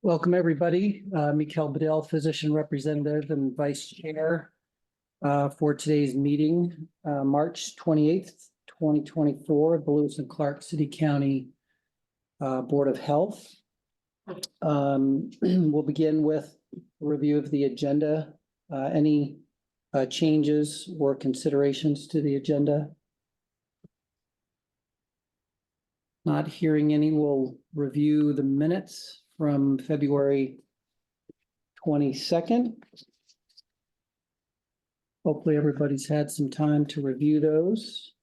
Welcome, everybody. Mikhail Bedell, physician representative and vice chair for today's meeting, March 28th, 2024, the Lewis and Clark City County Board of Health. We'll begin with a review of the agenda. Any changes or considerations to the agenda? Not hearing any, we'll review the minutes from February 22nd. Hopefully everybody's had some time to review those.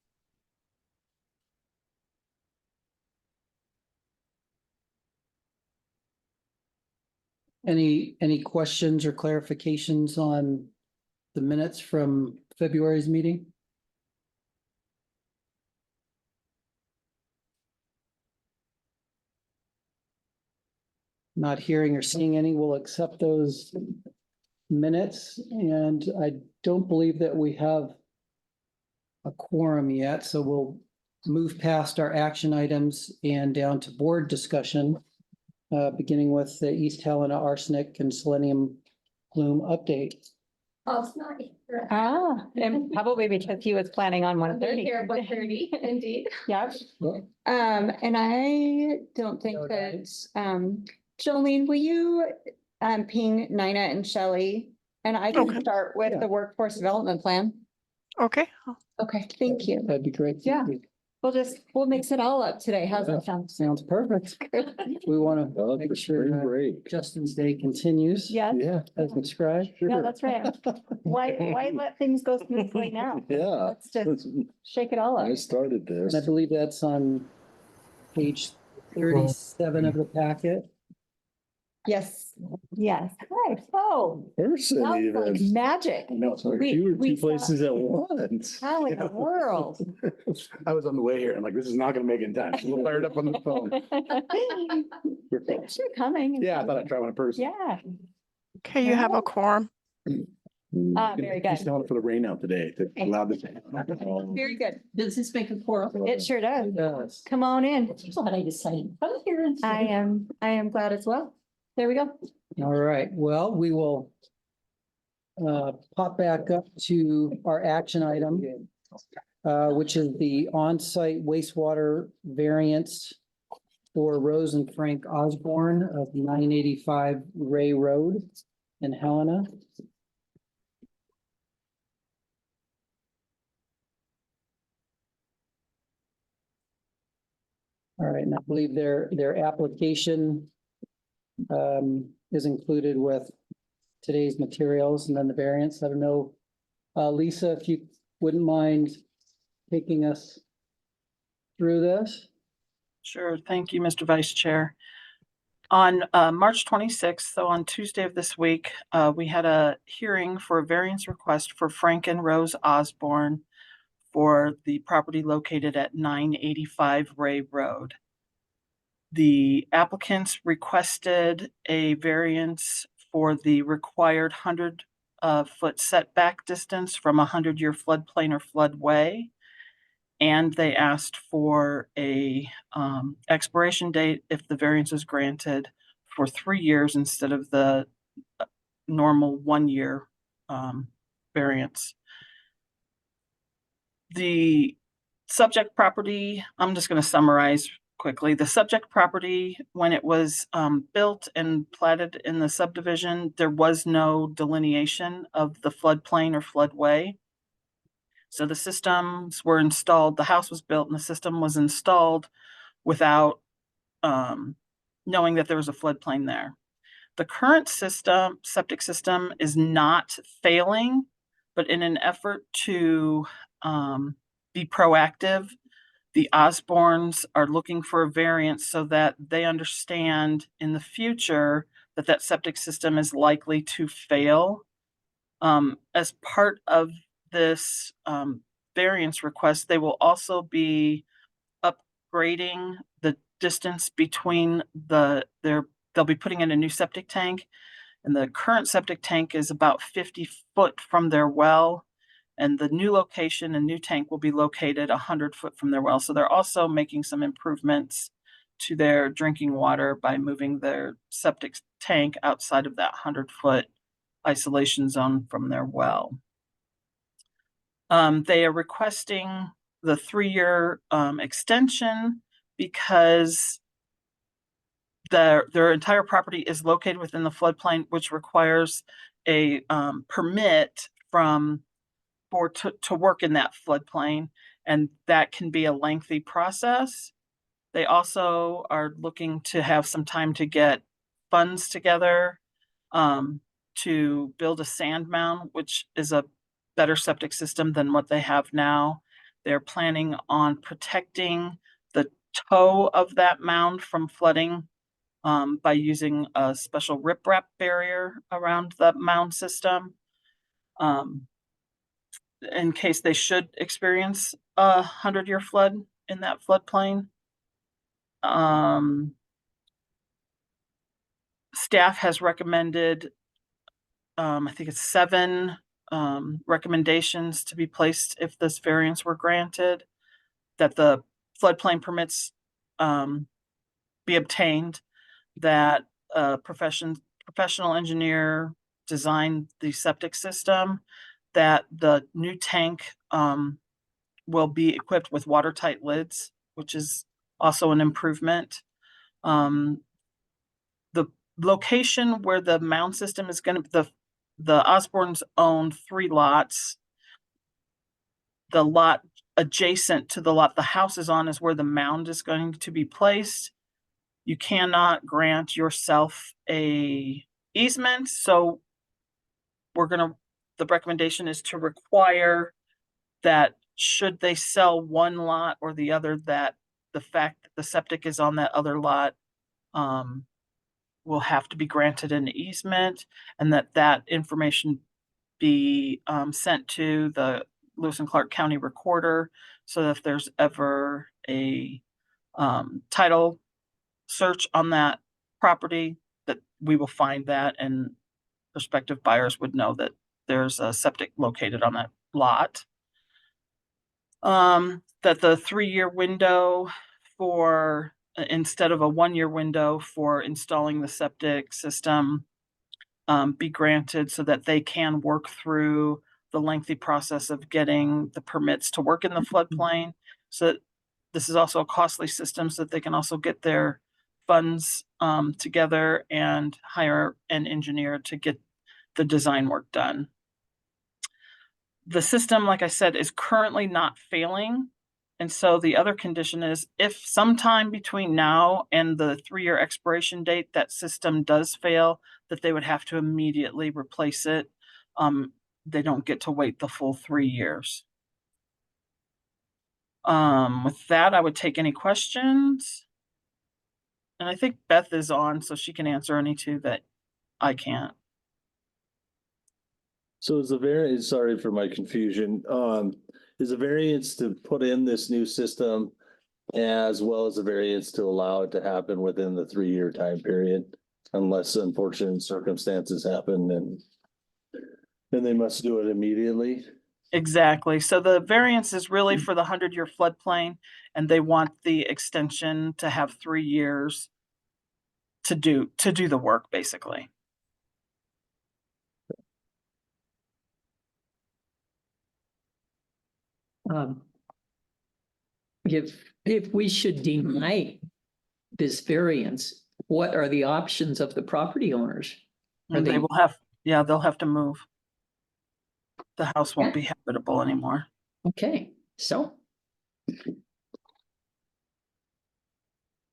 Any questions or clarifications on the minutes from February's meeting? Not hearing or seeing any, we'll accept those minutes. And I don't believe that we have a quorum yet, so we'll move past our action items and down to board discussion, beginning with the East Helena arsenic and selenium plume update. Oh, it's not here. And probably because he was planning on I'll be 1:30. here at 1:30, indeed. Yep. Yeah. And I don't think No, that, guys. Jolene, will you ping Nina and Shelley? And I can Okay. start with Yeah. the workforce development plan. Okay, Okay, thank you. That'd be great. Yeah. We'll mix it all up today. How's that sound? Sounds perfect. We want to make sure Justin's day continues. Yeah, Yeah. As described. yeah, that's right. Why let things go smoothly now? Yeah. Let's just shake it all up. I started this. And I believe that's on page 37 of the packet. Yes, yes. Hi. Oh, Person that was like even. magic. No, it's like We- you were we two saw- places at once. How in the world? I was on the way here. I'm like, this is not gonna make it in time. We'll fire it up on the phone. We're close. Thanks for coming. Yeah, I thought I'd try one in person. Yeah. okay, you have a quorum. Very good. He's telling for the rain out today to allow this. Very good. Does this make a quorum? It sure does. Yes. Come on in. That's what I decided. I'm here. and- I am glad as well. There we go. All right, well, we will pop back up to our action item, which is the on-site wastewater variance for Rose and Frank Osborne of 985 Ray Road in Helena. All right, and I believe their application is included with today's materials and then the variance. I don't know, Lisa, if you wouldn't mind taking us through this. Sure. Thank you, Mr. Vice Chair. On March 26th, so on Tuesday of this week, we had a hearing for a variance request for Frank and Rose Osborne for the property located at 985 Ray Road. The applicants requested a variance for the required 100-foot setback distance from a 100-year floodplain or floodway. And they asked for a expiration date if the variance is granted for 3 years instead of the normal 1-year variance. The subject property, I'm just going to summarize quickly. The subject property, when it was built and platted in the subdivision, there was no delineation of the floodplain or floodway. So the systems were installed, the house was built and the system was installed without knowing that there was a floodplain there. The current system, septic system, is not failing, but in an effort to be proactive, the Osbornes are looking for a variance so that they understand in the future that that septic system is likely to fail. As part of this variance request, they will also be upgrading the distance between they'll be putting in a new septic tank, and the current septic tank is about 50 foot from their well, and the new location and new tank will be located 100 foot from their well. So they're also making some improvements to their drinking water by moving their septic tank outside of that 100-foot isolation zone from their well. They are requesting the 3-year extension because their entire property is located within the floodplain, which requires a permit to work in that floodplain, and that can be a lengthy process. They also are looking to have some time to get funds together to build a sand mound, which is a better septic system than what they have now. They're planning on protecting the toe of that mound from flooding by using a special riprap barrier around the mound system. In case they should experience a 100-year flood in that floodplain. Staff has recommended, I think it's 7 recommendations to be placed if this variance were granted, that the floodplain permits be obtained, that a professional engineer design the septic system, that the new tank will be equipped with watertight lids, which is also an improvement. The location where the mound system is going to, the Osborne's own 3 lots. The lot adjacent to the lot the house is on is where the mound is going to be placed. You cannot grant yourself a easement, so the recommendation is to require that should they sell one lot or the other, that the fact that the septic is on that other lot will have to be granted an easement, and that information be sent to the Lewis and Clark County Recorder, so that if there's ever a title search on that property, that we will find that, and prospective buyers would know that there's a septic located on that lot. That the 3-year window for, instead of a 1-year window for installing the septic system, be granted, so that they can work through the lengthy process of getting the permits to work in the floodplain. So this is also a costly system, so that they can also get their funds together and hire an engineer to get the design work done. The system, like I said, is currently not failing. And so the other condition is, if sometime between now and the 3-year expiration date, that system does fail, that they would have to immediately replace it. They don't get to wait the full 3 years. With that, I would take any questions. And I think Beth is on, so she can answer any two that I can't. So is the variance, sorry for my confusion, is the variance to put in this new system as well as a variance to allow it to happen within the 3-year time period? Unless unfortunate circumstances happen, and then they must do it immediately? Exactly. So the variance is really for the 100-year floodplain, and they want the extension to have 3 years to do the work, basically. If we should deny this variance, what are the options of the property owners? Are And they they- will have, yeah, they'll have to move. The house won't be habitable anymore. Okay, so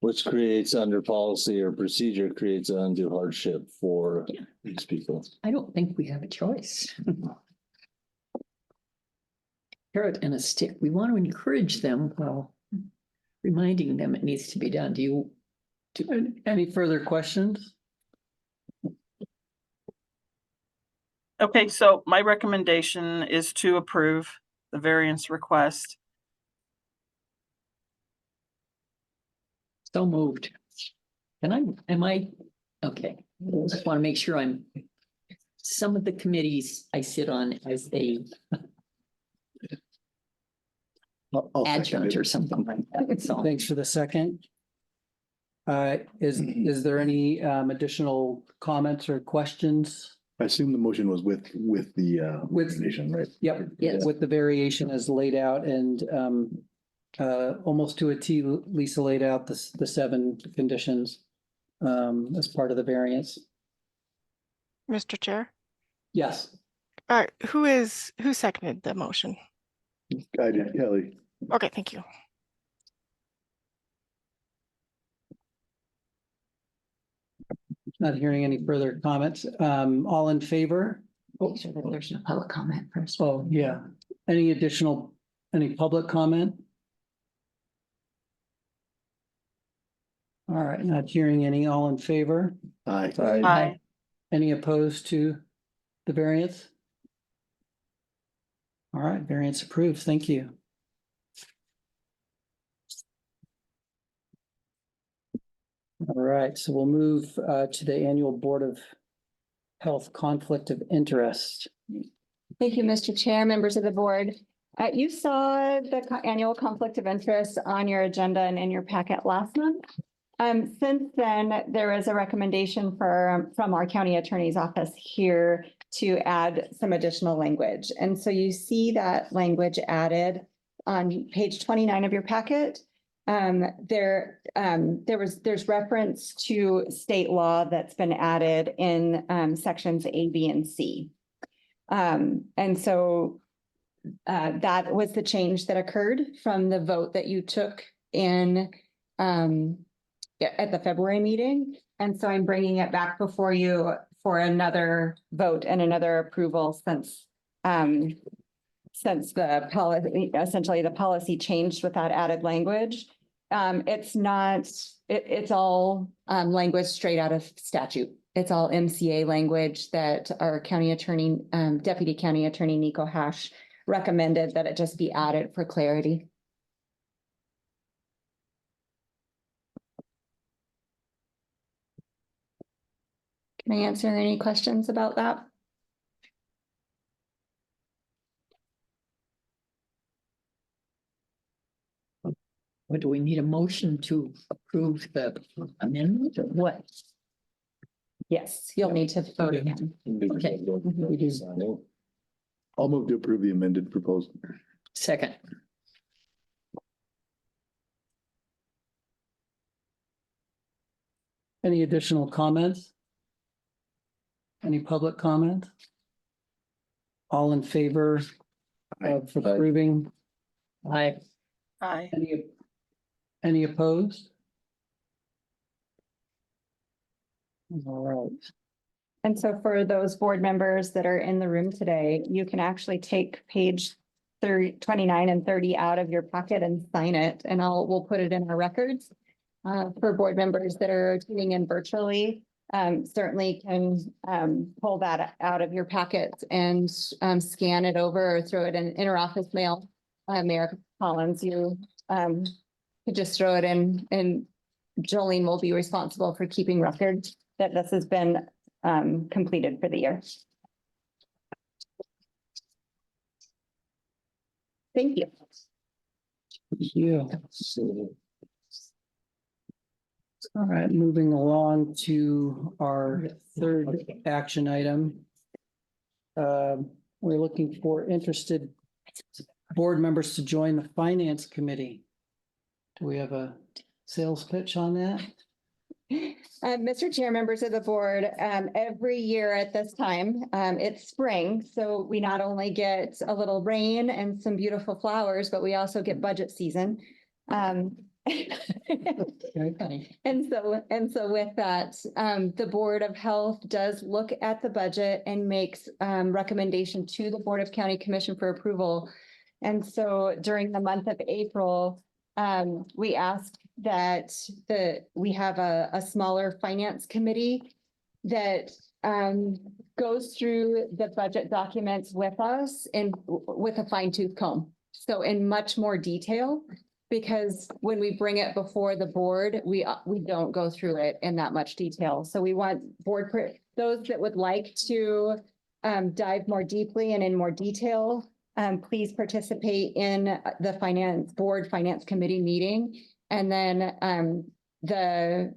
Which creates, under policy or procedure, creates an undue hardship for Yeah. these people. I don't think we have a choice. Carrot and a stick. We want to encourage them while reminding them it needs to be done. Any further questions? Okay, so my recommendation is to approve the variance request. So moved. Okay, I just want to make sure some of the committees I sit on as a I'll second adjunct it. or something like that, so. Thanks for the second. Is there any additional comments or questions? I assume the motion was with the With- recommendation, right? Yep, Yes. with the variation as laid out and almost to a T, Lisa laid out the 7 conditions as part of the variance. Mr. Chair. Yes, Who seconded the motion? I did, Kelly. Okay, thank you. not hearing any further comments. All in favor? Make sure that there's no public comment first. Oh, yeah. Any public comment? All right, not hearing any. All in favor? Aye. Aye. Any opposed to the variance? All right, variance approved. Thank you. All right, so we'll move to the annual Board of Health Conflict of Interest. Thank you, Mr. Chair, members of the board. You saw the annual conflict of interest on your agenda and in your packet last month. Since then, there is a recommendation from our county attorney's office here to add some additional language. And so you see that language added on page 29 of your packet. There's reference to state law that's been added in sections A, B, and C. And so that was the change that occurred from the vote that you took in at the February meeting. And so I'm bringing it back before you for another vote and another approval since the policy, essentially the policy changed with that added language. It's all language straight out of statute. It's all MCA language that our county attorney, Deputy County Attorney Nico Hash recommended that it just be added for clarity. Can I answer any questions about that? What, do we need a motion to approve the amendment or what? Yes, you'll need to vote again. Okay. I'll move to approve the amended proposal. Second. Any additional comments? Any public comment? All in favor of approving? Aye. Aye. Any opposed? All right. And so for those board members that are in the room today, you can actually take page 29 and 30 out of your packet and sign it, and we'll put it in our records. For board members that are tuning in virtually, certainly can pull that out of your packet and scan it over or throw it in interoffice mail. Mayor Collins, you could just throw it in, and Jolene will be responsible for keeping record that this has been completed for the year. Thank you. Thank you. All right, moving along to our third action item. We're looking for interested board members to join the finance committee. Do we have a sales pitch on that? Mr. Chair, members of the board, every year at this time, it's spring, so we not only get a little rain and some beautiful flowers, but we also get budget season. Very funny. And so with that, the Board of Health does look at the budget and makes recommendation to the Board of County Commission for approval. And so during the month of April, we asked that we have a smaller finance committee that goes through the budget documents with us and with a fine tooth comb. So in much more detail, because when we bring it before the board, we don't go through it in that much detail. So we want those that would like to dive more deeply and in more detail, please participate in the finance committee meeting. And then the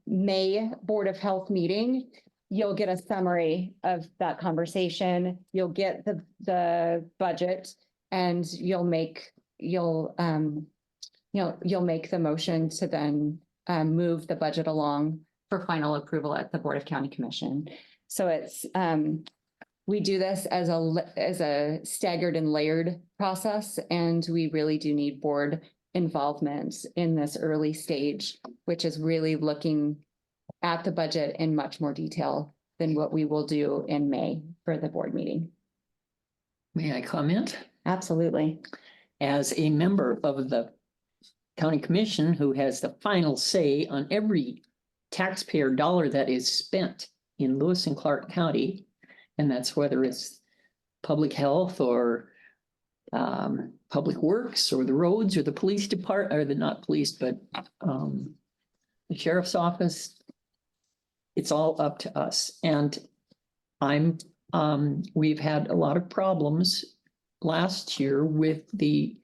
May Board of Health meeting, you'll get a summary of that conversation. You'll get the budget and you'll make the motion to then move the budget along for final approval at the Board of County Commission. So it's, we do this as a staggered and layered process, and we really do need board involvement in this early stage, which is really looking at the budget in much more detail than what we will do in May for the board meeting. May I comment? Absolutely. As a member of the county commission who has the final say on every taxpayer dollar that is spent in Lewis and Clark County, and that's whether it's public health or public works or the roads or the police department, or the not police, but the sheriff's office. It's all up to us. And we've had a lot of problems last year with the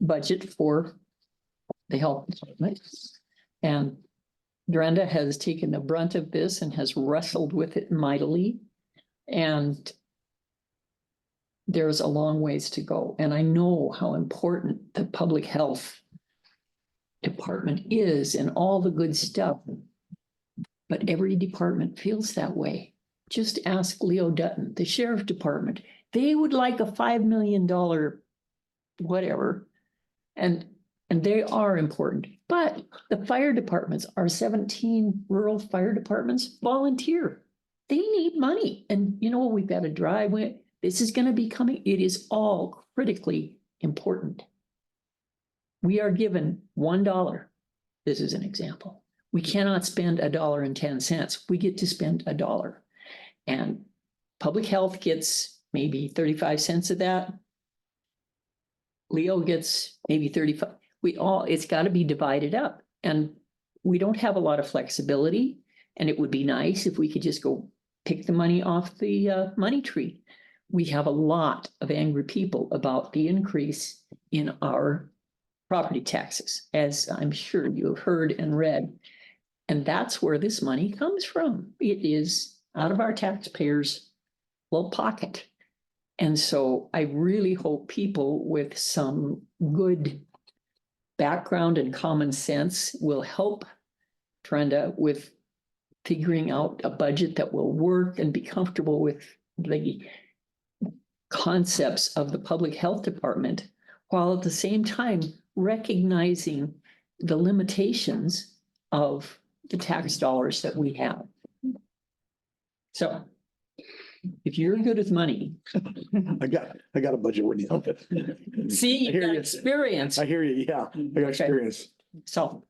budget for the health department. And Brenda has taken the brunt of this and has wrestled with it mightily. And there's a long ways to go. And I know how important the public health department is and all the good stuff. But every department feels that way. Just ask Leo Dutton, the sheriff department. They would like a $5 million whatever. And they are important. But the fire departments, our 17 rural fire departments, volunteer. They need money. And you know, we've got to drive with. This is going to be coming. It is all critically important. We are given $1. This is an example. We cannot spend $1.10. We get to spend $1. And public health gets maybe 35 cents of that. Leo gets maybe 35. It's got to be divided up. And we don't have a lot of flexibility. And it would be nice if we could just go pick the money off the money tree. We have a lot of angry people about the increase in our property taxes, as I'm sure you have heard and read. And that's where this money comes from. It is out of our taxpayers' little pocket. And so I really hope people with some good background and common sense will help Brenda with figuring out a budget that will work and be comfortable with the concepts of the public health department, while at the same time recognizing the limitations of the tax dollars that we have. So if you're good with money, I got a budget, Whitney. Okay. see, I you hear got you. experience. I hear you. Yeah, I got experience. So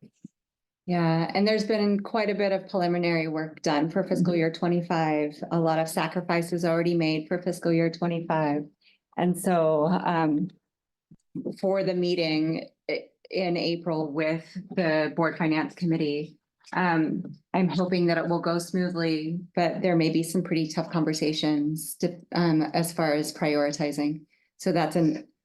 Yeah, and there's been quite a bit of preliminary work done for fiscal year 25. A lot of sacrifices already made for fiscal year 25. And so for the meeting in April with the Board Finance Committee, I'm hoping that it will go smoothly, but there may be some pretty tough conversations as far as prioritizing. So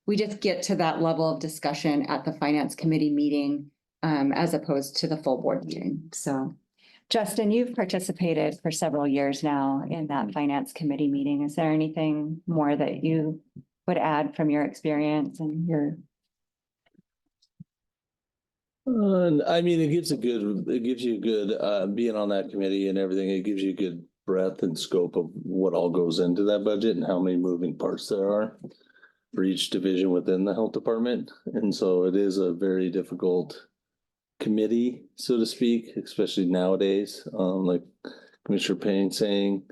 we just get to that level of discussion at the Finance Committee meeting as opposed to the full board meeting. So Justin, you've participated for several years now in that Finance Committee meeting. Is there anything more that you would add from your experience and your? I mean, it gives you a good, being on that committee and everything, it gives you a good breadth and scope of what all goes into that budget and how many moving parts there are for each division within the health department. And so it is a very difficult committee, so to speak, especially nowadays, like Commissioner Payne saying,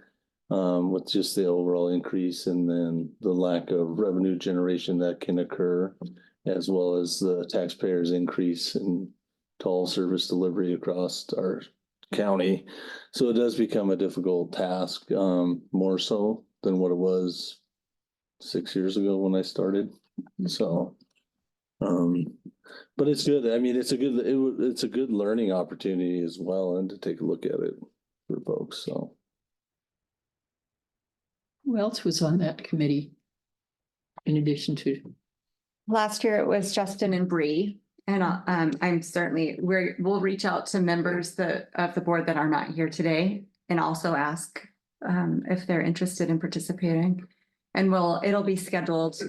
with just the overall increase and then the lack of revenue generation that can occur, as well as the taxpayers' increase in toll service delivery across our county. So it does become a difficult task, more so than what it was 6 years ago when I started. So, but it's good. I mean, it's a good learning opportunity as well, and to take a look at it for folks. So, who else was on that committee in addition to? Last year it was Justin and Bree. And I'm certainly, we'll reach out to members of the board that are not here today and also ask if they're interested in participating. And it'll be scheduled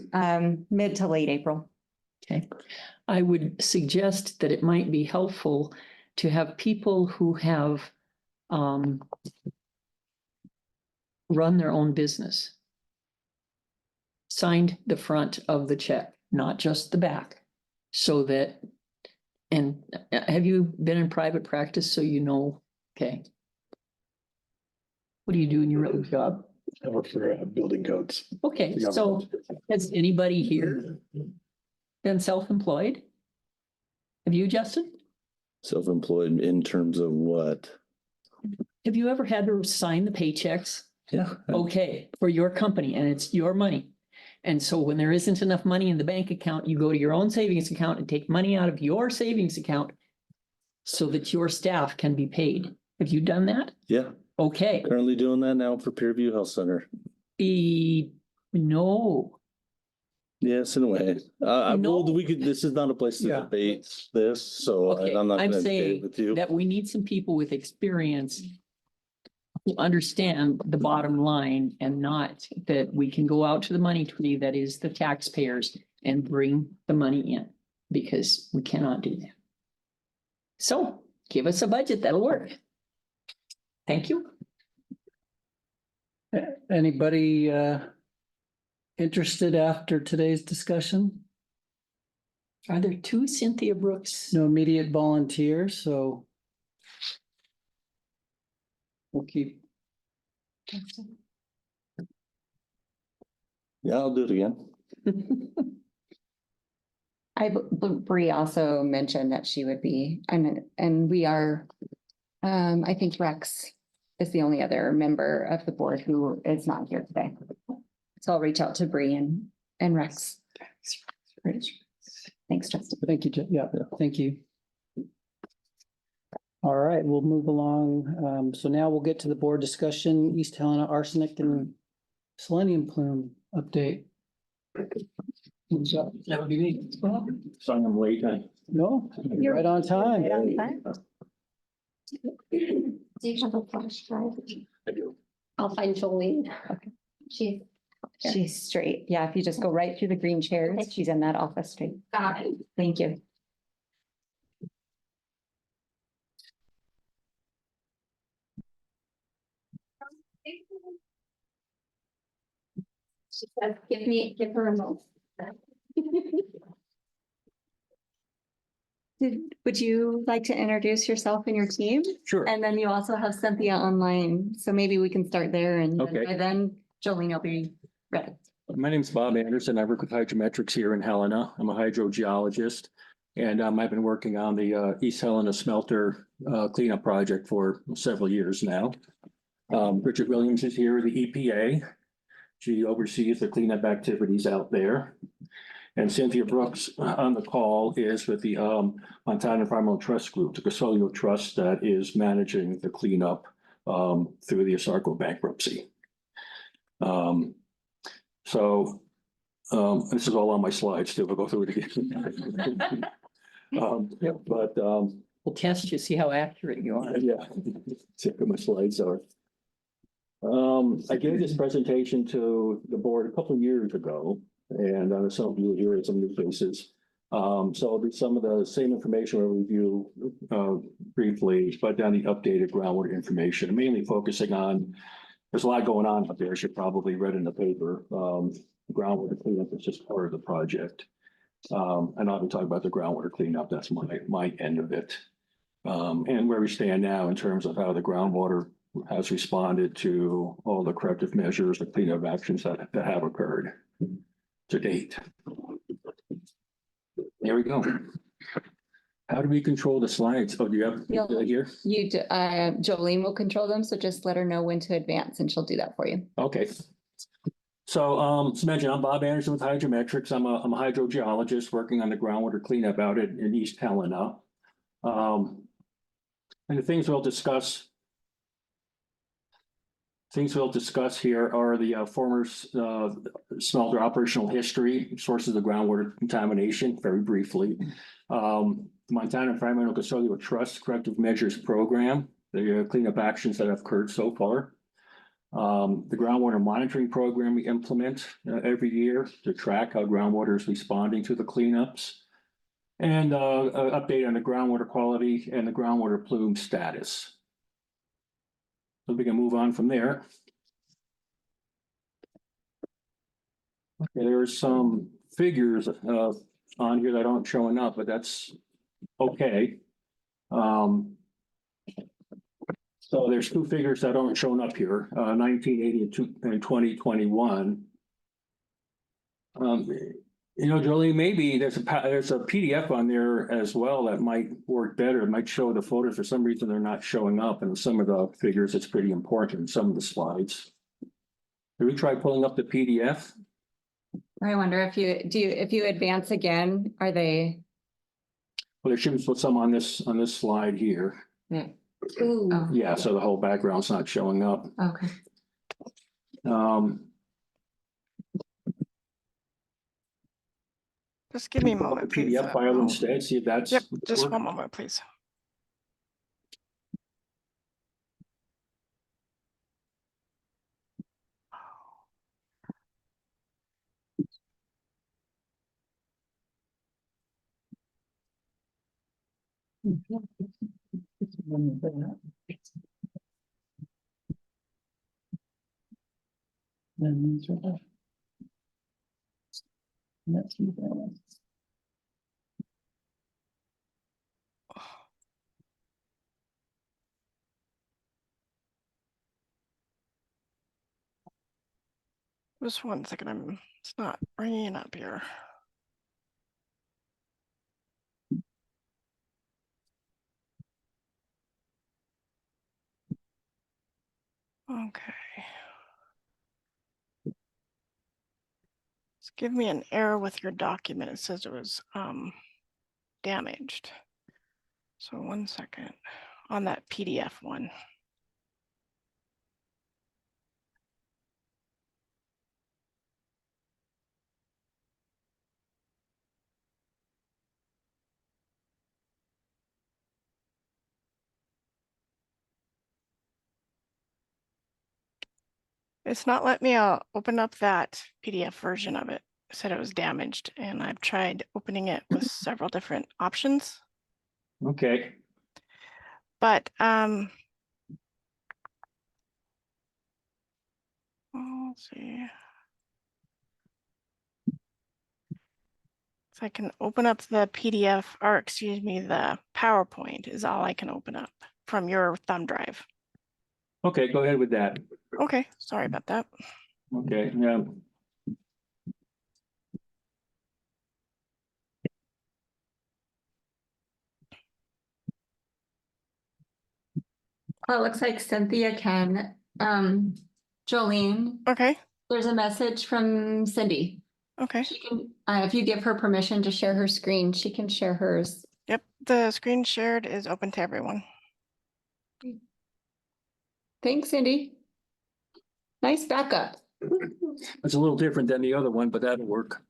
mid to late April. Okay, I would suggest that it might be helpful to have people who have run their own business signed the front of the check, not just the back, so that, and have you been in private practice so you know, okay. What do you do in your real job? I work for building codes. Okay, so has anybody here been self-employed? Have you, Justin? Self-employed in terms of what? Have you ever had to sign the paychecks? Yeah. Okay, for your company, and it's your money. And so when there isn't enough money in the bank account, you go to your own savings account and take money out of your savings account so that your staff can be paid. Have you done that? Yeah, Okay. currently doing that now for Peerview Health Center. No. Yes, in a way. Well, No. this is not a place to Yeah. debate this, so Okay, I'm not I'm gonna debate saying with you. that we need some people with experience who understand the bottom line, and not that we can go out to the money tree that is the taxpayers and bring the money in, because we cannot do that. So give us a budget, that'll work. Thank you. Anybody interested after today's discussion? Are there two Cynthia Brooks? No immediate volunteers, so we'll keep. Yeah, I'll do it again. Bree also mentioned that she would be, and we are, I think Rex is the only other member of the board who is not here today. So I'll reach out to Bree and Rex. Thanks, Justin. Thank you, yeah, thank you. All right, we'll move along. So now we'll get to the board discussion, East Helena arsenic and selenium plume update. Who's up? That would be me. Sorry, I'm late. No, you're right on time. Do you have a flash drive? I do. I'll find Jolene. Okay. She's She's straight. Yeah, if you just go right through the green chairs, Okay. she's in that office straight. got it. Thank you. She says, give her a moment. Would you like to introduce yourself and your team? Sure. And then you also have Cynthia online, so maybe we can start there, and then Okay. by then Jolene will be ready. My name's Bob Anderson. I work with Hydrometrics here in Helena. I'm a hydrogeologist. And I've been working on the East Helena smelter cleanup project for several years now. Bridget Williams is here, the EPA. She oversees the cleanup activities out there. And Cynthia Brooks on the call is with the Montana Environmental Trust Group, the custodial trust that is managing the cleanup through the ASARCO bankruptcy. So this is all on my slides too. I'll go through it again. We'll test you, see how accurate you are. Yeah, see how my slides are. I gave this presentation to the board a couple of years ago, and some of you will hear some new faces. So it'll be some of the same information we'll review briefly, but then the updated groundwater information, mainly focusing on, there's a lot going on up there, as you probably read in the paper. Groundwater cleanup is just part of the project. And I'll be talking about the groundwater cleanup. That's my end of it. And where we stand now in terms of how the groundwater has responded to all the corrective measures, the cleanup actions that have occurred to date. There we go. How do we control the slides? Oh, do you have it here? Jolene will control them, so just let her know when to advance and she'll do that for you. Okay. So, as mentioned, I'm Bob Anderson with Hydrometrics. I'm a hydrogeologist working on the groundwater cleanup out in East Helena. And the things we'll discuss things we'll discuss here are the former smelter operational history, sources of groundwater contamination, very briefly. Montana Environmental Custodial Trust Corrective Measures Program, the cleanup actions that have occurred so far. The groundwater monitoring program we implement every year to track how groundwater is responding to the cleanups. And an update on the groundwater quality and the groundwater plume status. So we can move on from there. Okay, there's some figures on here that aren't showing up, but that's okay. So there's two figures that aren't showing up here, 1980 and 2021. You know, Jolene, maybe there's a PDF on there as well that might work better. It might show the photos. For some reason, they're not showing up, and some of the figures, it's pretty important. Some of the slides. Did we try pulling up the PDF? I wonder if you advance again, are they? Well, there should be some on this slide here. Ooh. Oh, Yeah, so the whole background's not showing up. okay. Just give me a moment, please. PDF file instead, see if that's. Yep, just one moment, please. Just one second, it's not bringing it up here. Okay. It's giving me an error with your document. It says it was damaged. So 1 second on that PDF one. It's not letting me open up that PDF version of it. It said it was damaged, and I've tried opening it with several different options. Okay, But let's see. So I can open up the PDF, or excuse me, the PowerPoint is all I can open up from your thumb drive. okay, go ahead with that. Okay, sorry about that. Okay, yeah. Well, it looks like Cynthia can, Jolene, Okay, there's a message from Cindy. okay. She can, if you give her permission to share her screen, she can share hers. Yep, the screen shared is open to everyone. Thanks, Cindy. Nice backup. It's a little different than the other one, but that'll work.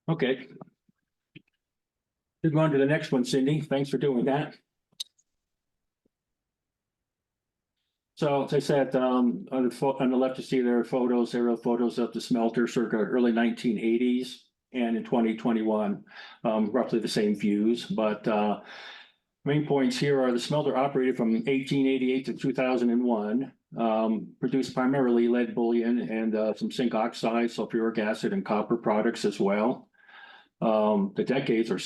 Okay. Let's go on to the next one, Cindy. Thanks for doing that. So as I said, on the left, you see there are photos, aerial photos of the smelter circa early 1980s and in 2021, roughly the same views. But main points here are the smelter operated from 1888 to 2001, produced primarily lead bullion and some zinc oxide, sulfuric acid, and copper products as well. The decades or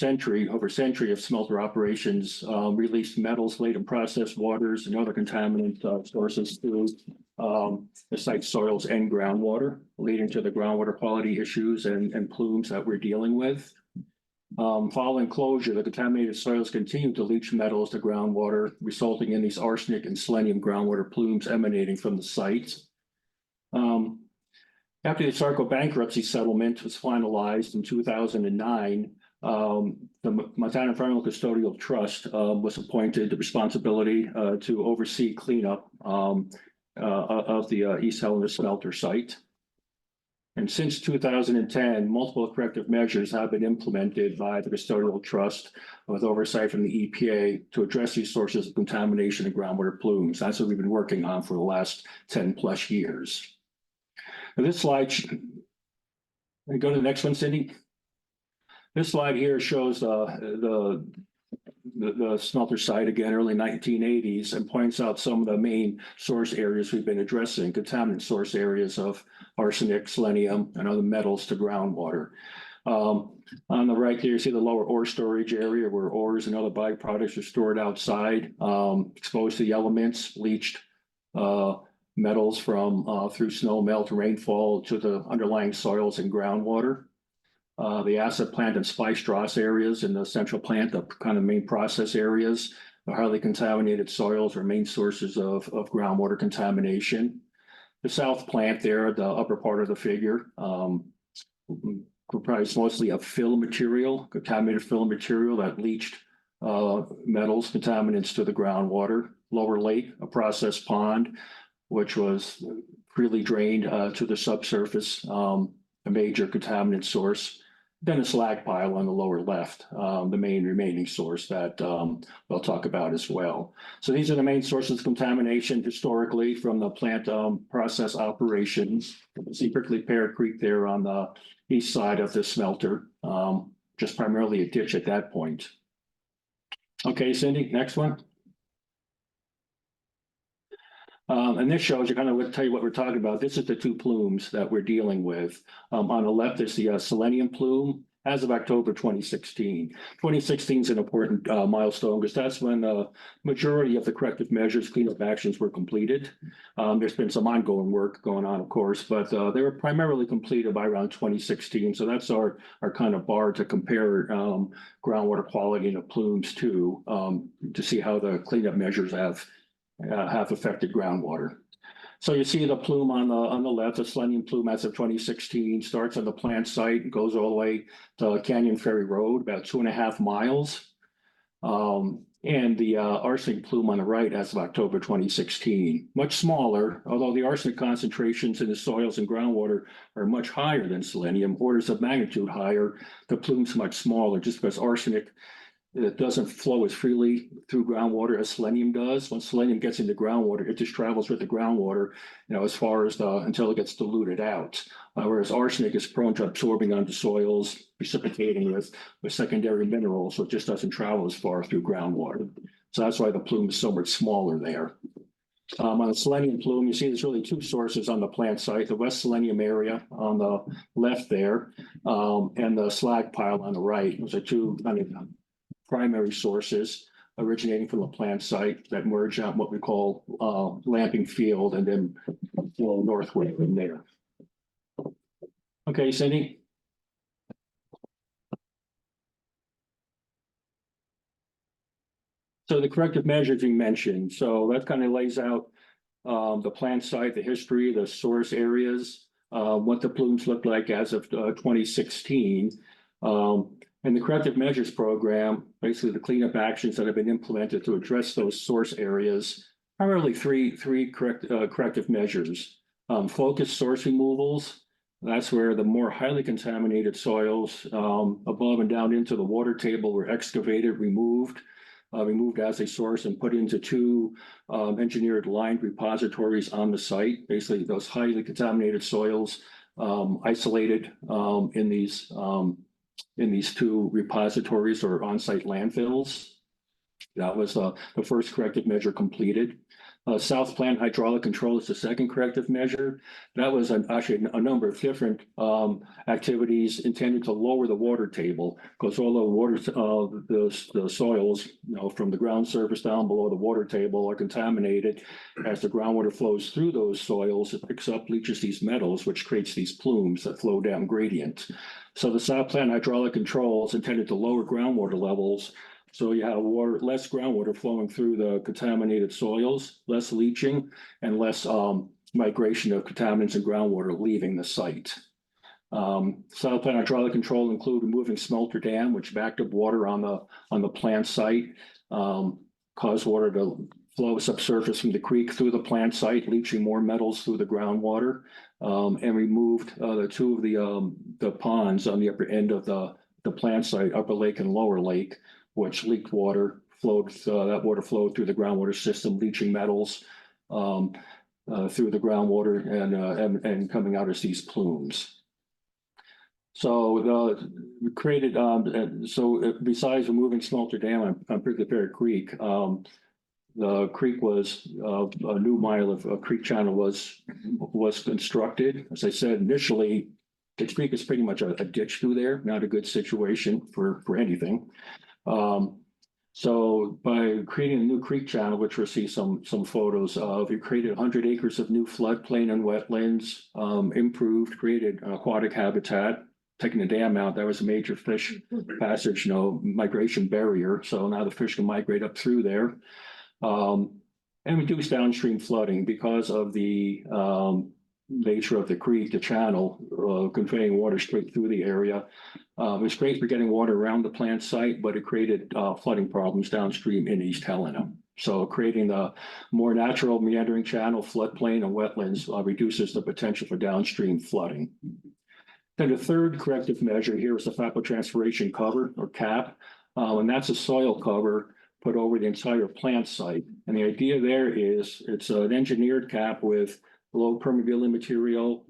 over century of smelter operations released metals, laden processed waters, and other contaminant sources through the site soils and groundwater, leading to the groundwater quality issues and plumes that we're dealing with. Following closure, the contaminated soils continue to leach metals to groundwater, resulting in these arsenic and selenium groundwater plumes emanating from the site. After the Sarco bankruptcy settlement was finalized in 2009, the Montana Environmental Custodial Trust was appointed the responsibility to oversee cleanup of the East Helena smelter site. And since 2010, multiple corrective measures have been implemented by the Custodial Trust with oversight from the EPA to address these sources of contamination and groundwater plumes. That's what we've been working on for the last 10 plus years. Now this slide, go to the next one, Cindy. This slide here shows the smelter site again, early 1980s, and points out some of the main source areas we've been addressing, contaminant source areas of arsenic, selenium, and other metals to groundwater. On the right here, you see the lower ore storage area where ores and other byproducts are stored outside, exposed to the elements, leached metals from through snow melt, rainfall to the underlying soils and groundwater. The acid plant and spice dross areas in the central plant, the kind of main process areas, the highly contaminated soils are main sources of groundwater contamination. The south plant there, the upper part of the figure, comprised mostly of fill material, contaminated fill material that leached metals, contaminants to the groundwater. Lower Lake, a process pond, which was freely drained to the subsurface, a major contaminant source. Then a slag pile on the lower left, the main remaining source that we'll talk about as well. So these are the main sources of contamination historically from the plant process operations. You can see Prickly Pear Creek there on the east side of the smelter, just primarily a ditch at that point. Okay, Cindy, next one. And this shows you kind of tell you what we're talking about. This is the two plumes that we're dealing with. On the left is the selenium plume as of October 2016. 2016 is an important milestone because that's when the majority of the corrective measures, cleanup actions were completed. There's been some ongoing work going on, of course, but they were primarily completed by around 2016. So that's our kind of bar to compare groundwater quality and the plumes to see how the cleanup measures have affected groundwater. So you see the plume on the left, the selenium plume as of 2016, starts on the plant site and goes all the way to Canyon Ferry Road, about 2.5 miles. And the arsenic plume on the right as of October 2016, much smaller, although the arsenic concentrations in the soils and groundwater are much higher than selenium, orders of magnitude higher. The plume's much smaller just because arsenic, it doesn't flow as freely through groundwater as selenium does. When selenium gets into groundwater, it just travels with the groundwater, as far as until it gets diluted out. Whereas arsenic is prone to absorbing onto soils, precipitating with secondary minerals, so it just doesn't travel as far through groundwater. So that's why the plume is so much smaller there. On the selenium plume, you see there's really two sources on the plant site, the West Selenium area on the left there, and the slag pile on the right. Those are two kind of primary sources originating from the plant site that merge out what we call Lamping Field and then flow northward from there. Okay, Cindy. So the corrective measures you mentioned, so that kind of lays out the plant site, the history, the source areas, what the plumes look like as of 2016. And the corrective measures program, basically the cleanup actions that have been implemented to address those source areas, primarily three corrective measures. Focused source removals, that's where the more highly contaminated soils above and down into the water table were excavated, removed as a source and put into two engineered lined repositories on the site. Basically, those highly contaminated soils isolated in these two repositories or on-site landfills. That was the first corrective measure completed. South Plant hydraulic control is the second corrective measure. That was actually a number of different activities intended to lower the water table, because all the water, the soils, from the ground surface down below the water table are contaminated. As the groundwater flows through those soils, it picks up, leaches these metals, which creates these plumes that flow down gradient. So the South Plant hydraulic control is intended to lower groundwater levels. So you have less groundwater flowing through the contaminated soils, less leaching, and less migration of contaminants and groundwater leaving the site. South Plant hydraulic control include removing smelter dam, which backed up water on the plant site, caused water to flow subsurface from the creek through the plant site, leaching more metals through the groundwater, and removed the two of the ponds on the upper end of the plant site, Upper Lake and Lower Lake, which leaked water, that water flowed through the groundwater system, leaching metals through the groundwater and coming out as these plumes. So we created, besides removing Smelter Dam on Prickly Pear Creek, the creek was, a new mile of creek channel was constructed. As I said, initially, the creek is pretty much a ditch through there, not a good situation for anything. So by creating a new creek channel, which we'll see some photos of, we created 100 acres of new floodplain and wetlands, improved, created aquatic habitat, taking the dam out. That was a major fish passage, migration barrier. So now the fish can migrate up through there. And reduce downstream flooding because of the nature of the creek, the channel, conveying water straight through the area. It was great for getting water around the plant site, but it created flooding problems downstream in East Helena. So creating the more natural meandering channel, floodplain, and wetlands reduces the potential for downstream flooding. Then the third corrective measure here is the evapotranspiration cover, or cap, and that's a soil cover put over the entire plant site. And the idea there is it's an engineered cap with low permeability material,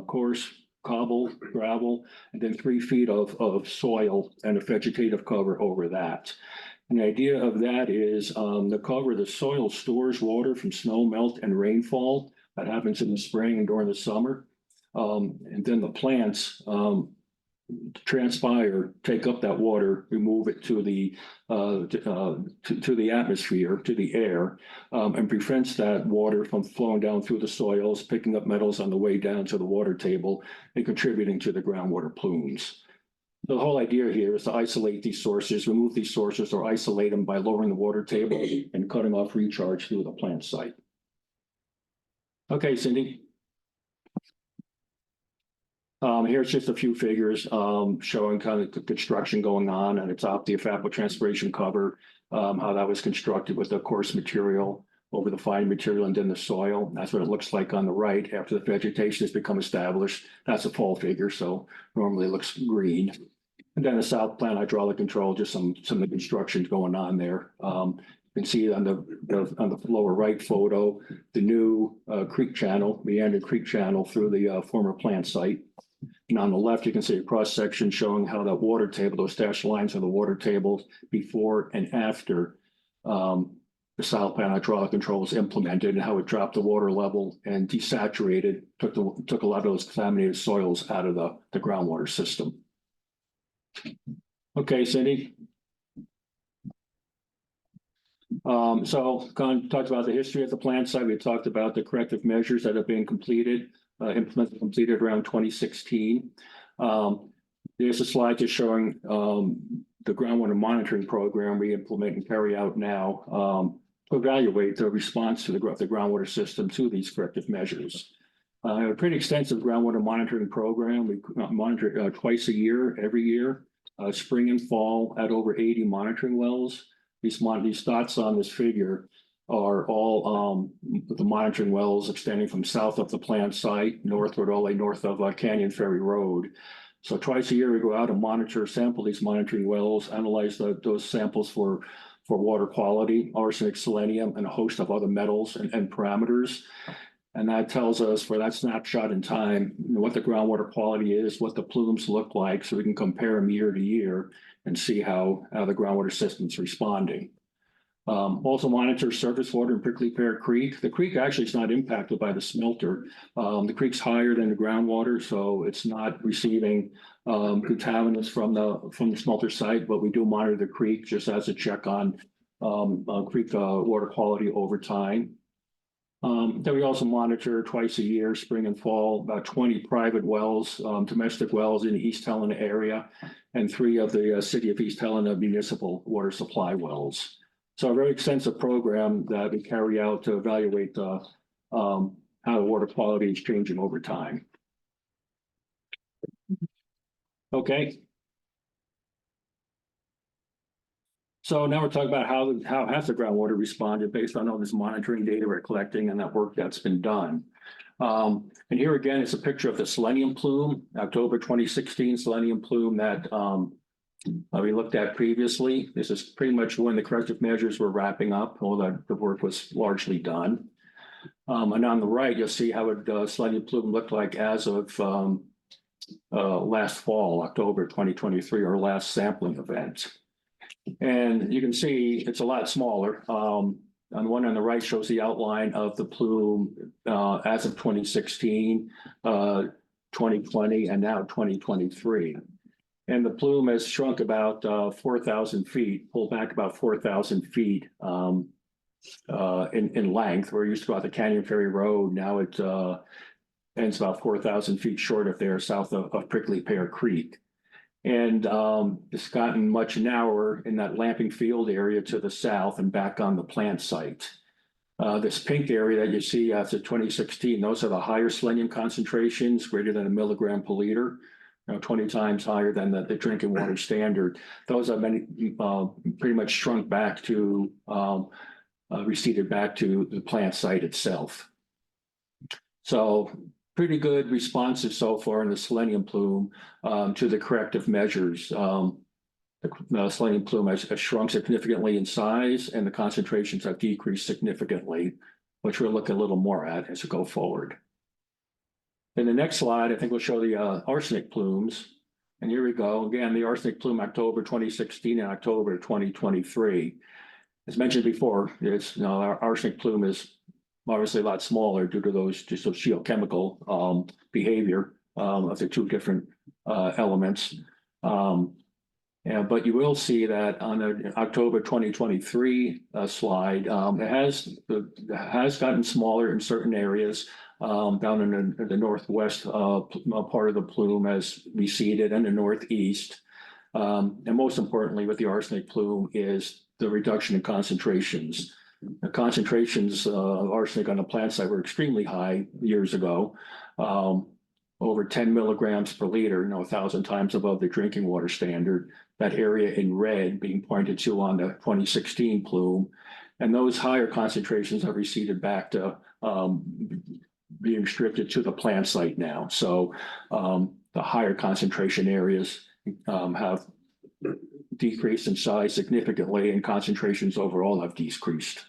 coarse cobble, gravel, and then 3 feet of soil and a vegetative cover over that. And the idea of that is the soil stores water from snow melt and rainfall that happens in the spring and during the summer. And then the plants transpire, take up that water, remove it to the atmosphere, to the air, and prevents that water from flowing down through the soils, picking up metals on the way down to the water table, and contributing to the groundwater plumes. The whole idea here is to isolate these sources, remove these sources, or isolate them by lowering the water table and cutting off recharge through the plant site. Okay, Cindy. Here's just a few figures showing kind of the construction going on at the top, the evapotranspiration cover, how that was constructed with the coarse material over the fine material and then the soil. That's what it looks like on the right after the vegetation has become established. That's a fall figure, so normally it looks green. And then the South Plant hydraulic control, just some of the construction going on there. You can see on the lower right photo, the new creek channel, meandering creek channel through the former plant site. And on the left, you can see a cross section showing how that water table, those dashed lines are the water tables before and after the South Plant hydraulic control was implemented, and how it dropped the water level and desaturated, took a lot of those contaminated soils out of the groundwater system. Okay, Cindy. So talked about the history of the plant site. We talked about the corrective measures that have been completed. Completed around 2016. There's a slide just showing the groundwater monitoring program we implement and carry out now to evaluate the response to the groundwater system to these corrective measures. A pretty extensive groundwater monitoring program. We monitor twice a year, every year, spring and fall, at over 80 monitoring wells. These dots on this figure are all the monitoring wells extending from south of the plant site, northward, all the way north of Canyon Ferry Road. So twice a year, we go out and sample these monitoring wells, analyze those samples for water quality, arsenic, selenium, and a host of other metals and parameters. And that tells us, for that snapshot in time, what the groundwater quality is, what the plumes look like, so we can compare them year to year and see how the groundwater system's responding. Also monitor surface water in Prickly Pear Creek. The creek actually is not impacted by the smelter. The creek's higher than the groundwater, so it's not receiving contaminants from the smelter site, but we do monitor the creek just as a check on creek water quality over time. Then we also monitor twice a year, spring and fall, about 20 private wells, domestic wells in the East Helena area, and 3 of the city of East Helena municipal water supply wells. So a very extensive program that we carry out to evaluate how the water quality is changing over time. Okay. So now we're talking about how has the groundwater responded based on all this monitoring data we're collecting and that work that's been done. And here again is a picture of the selenium plume, October 2016 selenium plume that we looked at previously. This is pretty much when the corrective measures were wrapping up, all the work was largely done. And on the right, you'll see how it selenium plume looked like as of last fall, October 2023, our last sampling event. And you can see it's a lot smaller. On the one on the right shows the outline of the plume as of 2016, 2020, and now 2023. And the plume has shrunk about 4,000 feet, pulled back about 4,000 feet in length. We're used to go out the Canyon Ferry Road. Now it ends about 4,000 feet short of there, south of Prickly Pear Creek. And it's gotten much narrower in that Lamping Field area to the south and back on the plant site. This pink area that you see after 2016, those are the higher selenium concentrations, greater than 1 milligram per liter, 20 times higher than the drinking water standard. Those are pretty much shrunk back to, receded back to the plant site itself. So pretty good responses so far in the selenium plume to the corrective measures. The selenium plume has shrunk significantly in size and the concentrations have decreased significantly, which we'll look a little more at as we go forward. In the next slide, I think we'll show the arsenic plumes. And here we go. Again, the arsenic plume, October 2016 and October 2023. As mentioned before, our arsenic plume is obviously a lot smaller due to those geochemical behavior of the 2 different elements. But you will see that on the October 2023 slide, it has gotten smaller in certain areas. Down in the northwest part of the plume has receded, and the northeast. And most importantly, with the arsenic plume is the reduction in concentrations. The concentrations of arsenic on the plant site were extremely high years ago, over 10 milligrams per liter, 1,000 times above the drinking water standard. That area in red being pointed to on the 2016 plume. And those higher concentrations have receded back to being restricted to the plant site now. So the higher concentration areas have decreased in size significantly, and concentrations overall have decreased.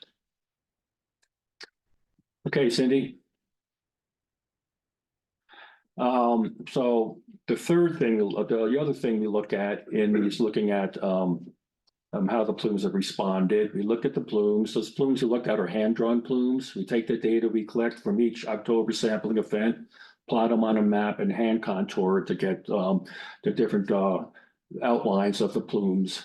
Okay, Cindy. So the third thing, the other thing we look at is looking at how the plumes have responded. We look at the plumes. Those plumes we looked at are hand-drawn plumes. We take the data we collect from each October sampling event, plot them on a map, and hand contour to get the different outlines of the plumes.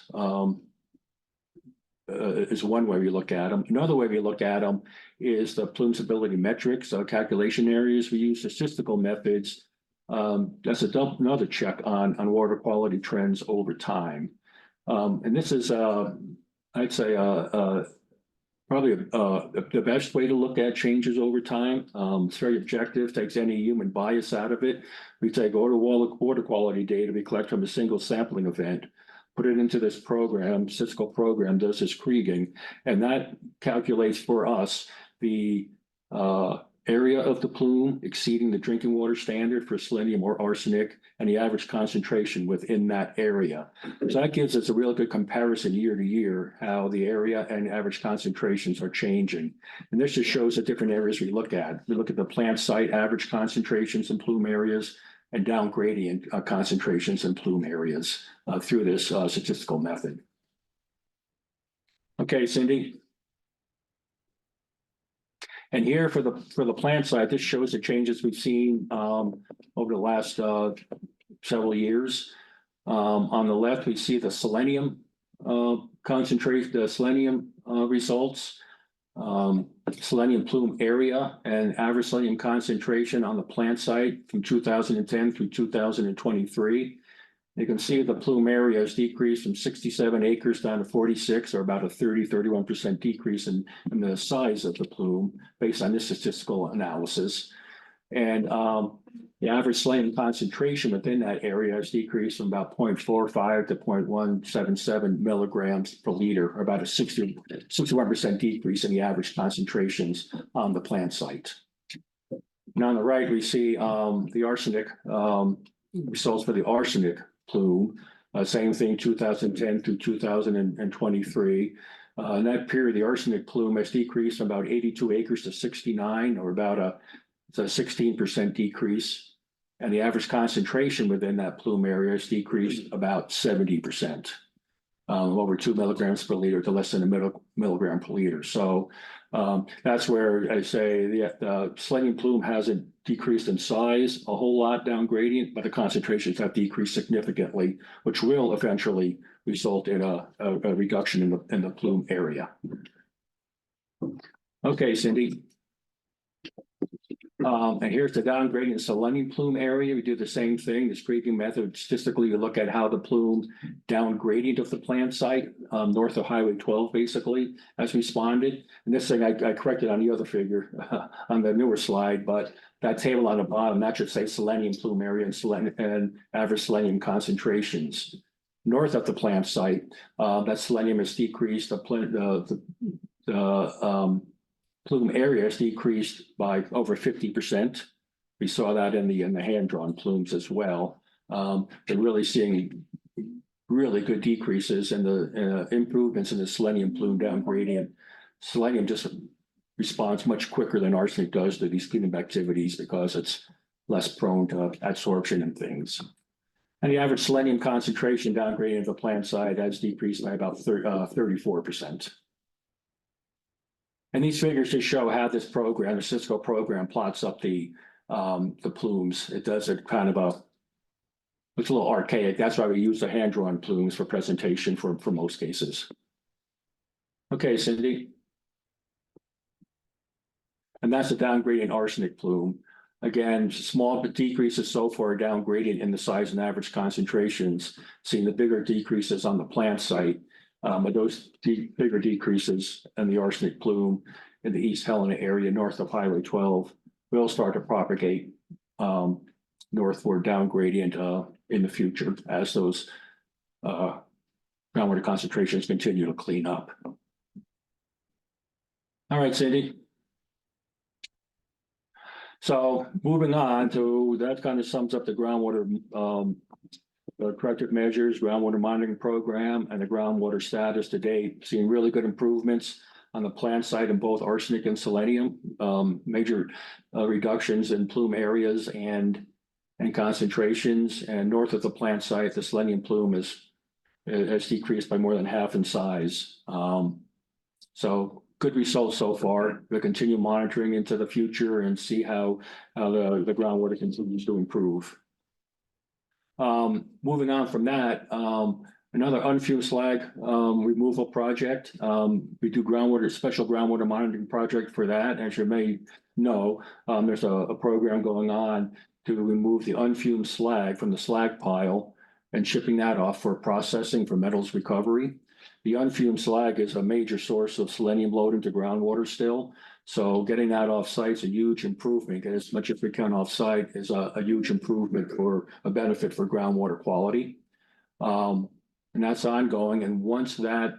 Is one way we look at them. Another way we look at them is the plume stability metrics, calculation areas. We use statistical methods. That's another check on water quality trends over time. And this is, I'd say, probably the best way to look at changes over time. It's very objective, takes any human bias out of it. We take water quality data we collect from a single sampling event, put it into this program, statistical program does this kriging, and that calculates for us the area of the plume exceeding the drinking water standard for selenium or arsenic and the average concentration within that area. So that gives us a real good comparison year to year, how the area and average concentrations are changing. And this just shows the different areas we look at. We look at the plant site average concentrations in plume areas and down gradient concentrations in plume areas through this statistical method. Okay, Cindy. And here for the plant side, this shows the changes we've seen over the last several years. On the left, we see the selenium concentrate, the selenium results. Selenium plume area and average selenium concentration on the plant site from 2010 through 2023. You can see the plume area has decreased from 67 acres down to 46, or about a 31% decrease in the size of the plume based on this statistical analysis. And the average selenium concentration within that area has decreased from about 0.45 to 0.177 milligrams per liter, or about a 61% decrease in the average concentrations on the plant site. Now on the right, we see the arsenic results for the arsenic plume. Same thing, 2010 through 2023. In that period, the arsenic plume has decreased from about 82 acres to 69, or about a 16% decrease. And the average concentration within that plume area has decreased about 70%, over 2 milligrams per liter to less than a milligram per liter. So that's where I say the selenium plume hasn't decreased in size a whole lot down gradient, but the concentrations have decreased significantly, which will eventually result in a reduction in the plume area. Okay, Cindy. And here's the down gradient selenium plume area. We do the same thing, the scraping method. Statistically, you look at how the plume down gradient of the plant site, north of Highway 12, basically, has responded. And this thing I corrected on the other figure on the newer slide, but that table on the bottom, that should say selenium plume area and average selenium concentrations. North of the plant site, that selenium has decreased. The plume area has decreased by over 50%. We saw that in the hand-drawn plumes as well. They're really seeing really good decreases in the improvements in the selenium plume down gradient. Selenium just responds much quicker than arsenic does to these cleanup activities because it's less prone to adsorption and things. And the average selenium concentration down gradient of the plant side has decreased by about 34%. And these figures just show how this program, the Cisco program, plots up the plumes. It does it kind of it's a little archaic. That's why we use the hand-drawn plumes for presentation for most cases. Okay, Cindy. And that's the down gradient arsenic plume. Again, small decreases so far down gradient in the size and average concentrations, seeing the bigger decreases on the plant site. But those bigger decreases in the arsenic plume in the East Helena area north of Highway 12 will start to propagate northward down gradient in the future as those groundwater concentrations continue to clean up. All right, Cindy. So moving on to, that kind of sums up the groundwater corrective measures, groundwater monitoring program, and the groundwater status to date. Seeing really good improvements on the plant site in both arsenic and selenium, major reductions in plume areas and concentrations. And north of the plant site, the selenium plume has decreased by more than half in size. So good results so far. We'll continue monitoring into the future and see how the groundwater continues to improve. Moving on from that, another unfumed slag removal project. We do special groundwater monitoring project for that. As you may know, there's a program going on to remove the unfumed slag from the slag pile and shipping that off for processing for metals recovery. The unfumed slag is a major source of selenium load into groundwater still. So getting that off site is a huge improvement. Get as much as we can off site is a huge improvement for a benefit for groundwater quality. And that's ongoing. And once that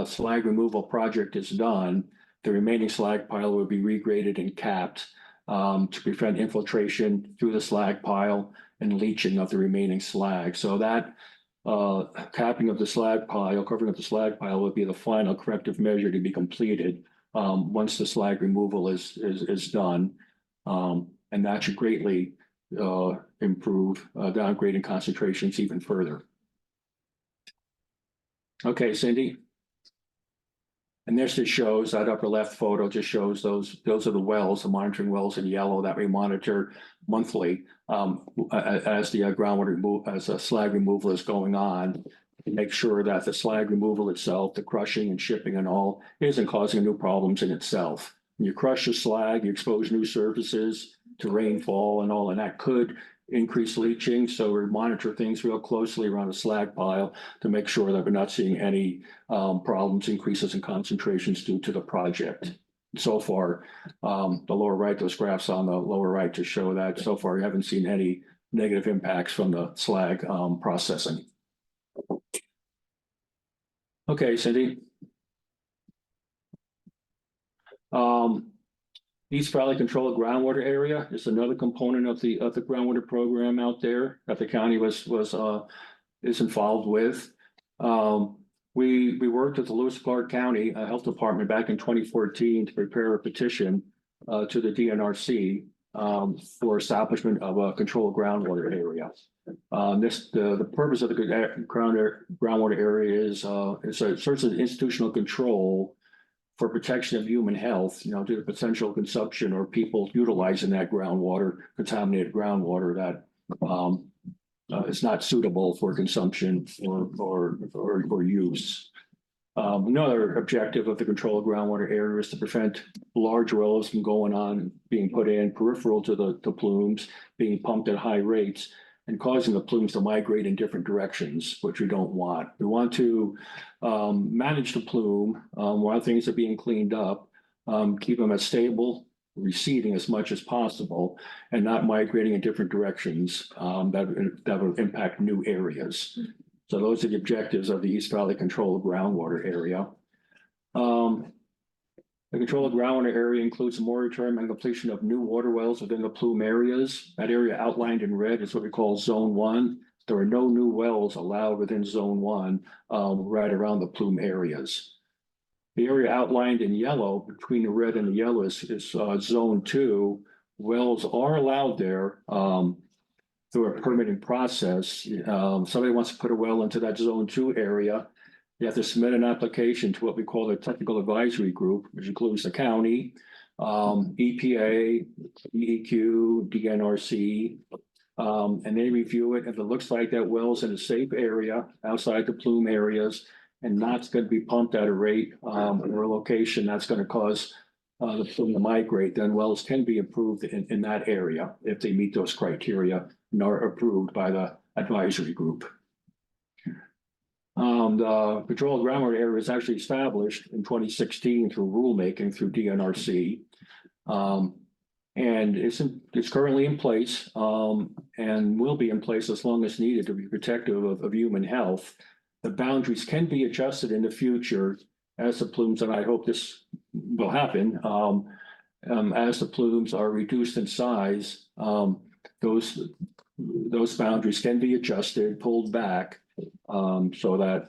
slag removal project is done, the remaining slag pile will be regraded and capped to prevent infiltration through the slag pile and leaching of the remaining slag. So that capping of the slag pile, covering up the slag pile will be the final corrective measure to be completed once the slag removal is done. And that should greatly improve downgrading concentrations even further. Okay, Cindy. And this just shows, that upper left photo just shows those are the wells, the monitoring wells in yellow that we monitor monthly. As the groundwater as a slag removal is going on, to make sure that the slag removal itself, the crushing and shipping and all, isn't causing new problems in itself. When you crush the slag, you expose new surfaces to rainfall and all, and that could increase leaching. So we monitor things real closely around a slag pile to make sure that we're not seeing any problems, increases in concentrations due to the project. So far, the lower right, those graphs on the lower right to show that so far you haven't seen any negative impacts from the slag processing. Okay, Cindy. East Valley Controlled Groundwater Area is another component of the groundwater program out there that the county is involved with. We worked with the Lewis Clark County Health Department back in 2014 to prepare a petition to the DNRC for establishment of a controlled groundwater area. The purpose of the groundwater area is a source of institutional control for protection of human health, due to potential consumption or people utilizing that groundwater, contaminated groundwater that is not suitable for consumption or use. Another objective of the controlled groundwater area is to prevent large wells from being put in peripheral to the plumes, being pumped at high rates and causing the plumes to migrate in different directions, which we don't want. We want to manage the plume while things are being cleaned up, keep them as stable, receding as much as possible, and not migrating in different directions that will impact new areas. So those are the objectives of the East Valley Controlled Groundwater Area. The controlled groundwater area includes a moratorium and completion of new water wells within the plume areas. That area outlined in red is what we call Zone 1. There are no new wells allowed within Zone 1 right around the plume areas. The area outlined in yellow, between the red and the yellow, is Zone 2. Wells are allowed there through a permitting process. Somebody wants to put a well into that Zone 2 area. You have to submit an application to what we call the technical advisory group, which includes the county, EPA, DEQ, DNRC, and they review it. If it looks like that well's in a safe area outside the plume areas and not going to be pumped at a rate or a location that's going to cause the plume to migrate, then wells can be approved in that area if they meet those criteria and are approved by the advisory group. The controlled groundwater area was actually established in 2016 through rulemaking through DNRC. And it's currently in place and will be in place as long as needed to be protective of human health. The boundaries can be adjusted in the future as the plumes, and I hope this will happen, as the plumes are reduced in size, those boundaries can be adjusted, pulled back, so that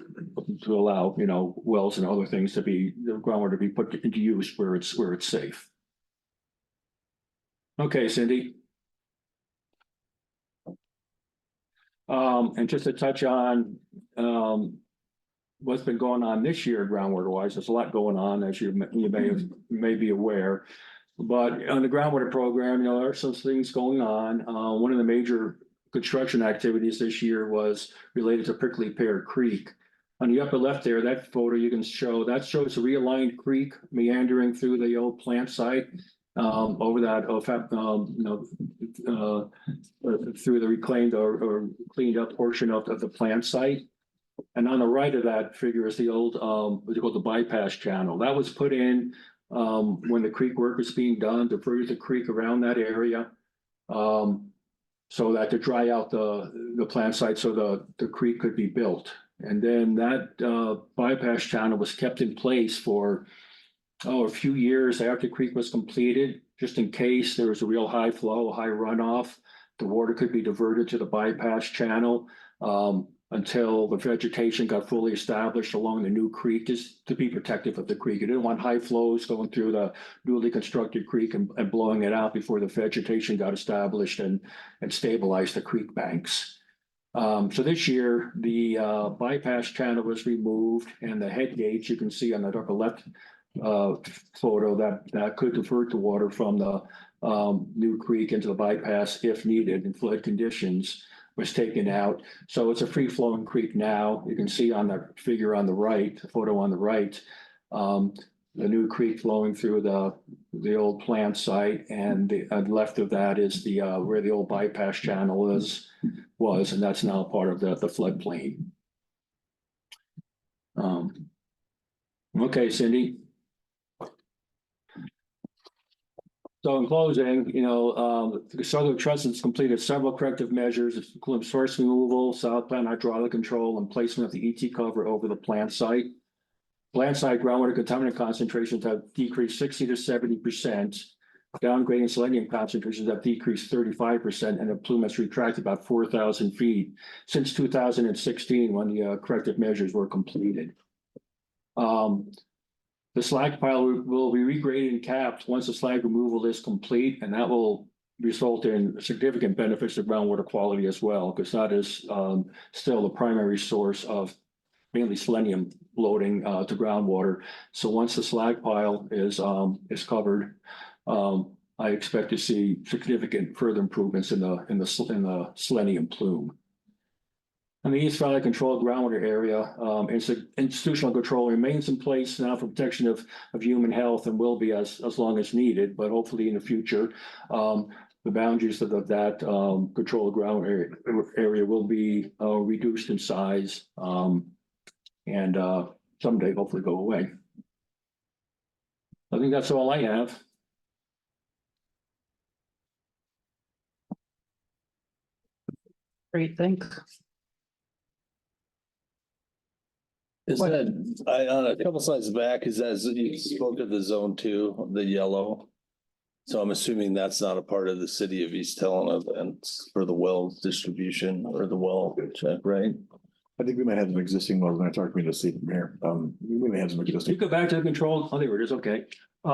to allow, wells and other things to be, the groundwater to be put into use where it's safe. Okay, Cindy. And just to touch on what's been going on this year groundwater wise, there's a lot going on, as you may be aware. But on the groundwater program, there are some things going on. One of the major construction activities this year was related to Prickly Pear Creek. On the upper left there, that photo you can show, that shows a realigned creek meandering through the old plant site over that, through the reclaimed or cleaned up portion of the plant site. And on the right of that figure is the old, what they call the bypass channel. That was put in when the creek work was being done to bridge the creek around that area. So that to dry out the plant site so the creek could be built. And then that bypass channel was kept in place for a few years after the creek was completed, just in case there was a real high flow, high runoff, the water could be diverted to the bypass channel until the vegetation got fully established along the new creek, just to be protective of the creek. You didn't want high flows going through the newly constructed creek and blowing it out before the vegetation got established and stabilized the creek banks. So this year, the bypass channel was removed and the head gates, you can see on the upper left photo that could divert the water from the new creek into the bypass if needed in flood conditions was taken out. So it's a free flowing creek now. You can see on the figure on the right, the photo on the right, the new creek flowing through the old plant site, and the left of that is the where the old bypass channel was, and that's now part of the floodplain. Okay, Cindy. So in closing, the Southern Trust has completed several corrective measures, including source removal, south plant hydraulic control, and placement of the ET cover over the plant site. Plant site groundwater contaminant concentrations have decreased 60 to 70%. Downgrading selenium concentrations have decreased 35%, and the plume has retracted about 4,000 feet since 2016 when the corrective measures were completed. The slag pile will be regraded and capped once the slag removal is complete, and that will result in significant benefits to groundwater quality as well, because that is still the primary source of mainly selenium loading to groundwater. So once the slag pile is covered, I expect to see significant further improvements in the selenium plume. In the East Valley Controlled Groundwater Area, institutional control remains in place now for protection of human health and will be as long as needed, but hopefully in the future, the boundaries of that controlled ground area will be reduced in size and someday hopefully go away. I think that's all I have. Great, thanks. Is that, on a couple slides back, is that, you spoke of the zone 2, the yellow? So I'm assuming that's not a part of the city of East Helena and for the well distribution or the well check, right? I think we might have some existing wells when I talked to me to see from here. We may have some You existing. go back to the control, oh, there it is, okay. We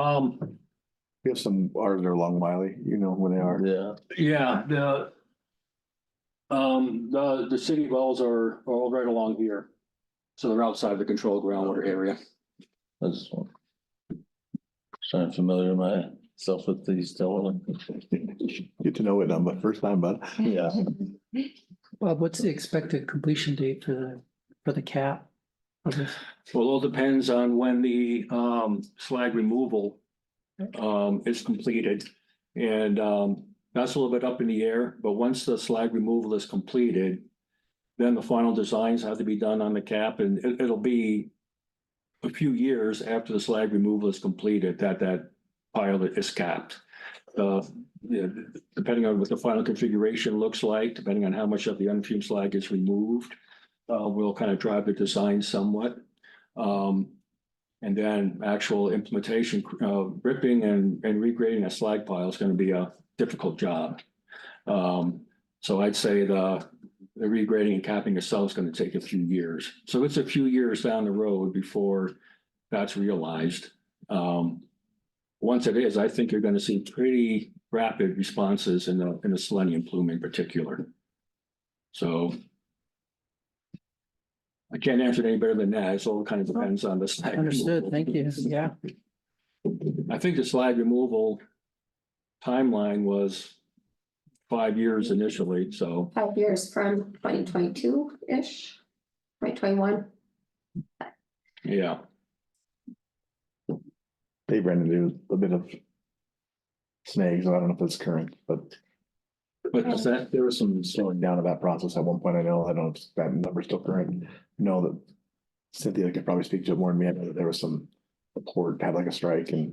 have some ours that are along Wiley, you know where they are. Yeah. Yeah, the city wells are all right along here. So they're outside the controlled groundwater area. I just want. Trying to familiar myself with these Helena. Get to know it on the first time, bud. Yeah. Bob, what's the expected completion date for the cap? of this? Well, it all depends on when the slag removal is completed. And that's a little bit up in the air, but once the slag removal is completed, then the final designs have to be done on the cap, and it'll be a few years after the slag removal is completed that pilot is capped. Depending on what the final configuration looks like, depending on how much of the unfumed slag is removed, will kind of drive the design somewhat. And then actual implementation, ripping and regrading a slag pile is going to be a difficult job. So I'd say the regrading and capping itself is going to take a few years. So it's a few years down the road before that's realized. Once it is, I think you're going to see pretty rapid responses in the selenium plume in particular. So I can't answer it any better than that. It all kind of depends on the slag. Understood, removal. thank you, yeah. I think the slag removal timeline was 5 years initially, so 5 years from 2022-ish, 2021. yeah. They ran into a bit of snags. I don't know if it's current, but But is that, there was some slowing down of that process at one point. I don't know if that number's still current. I know that Cynthia could probably speak to it more than me. I know that there was some report, had like a strike and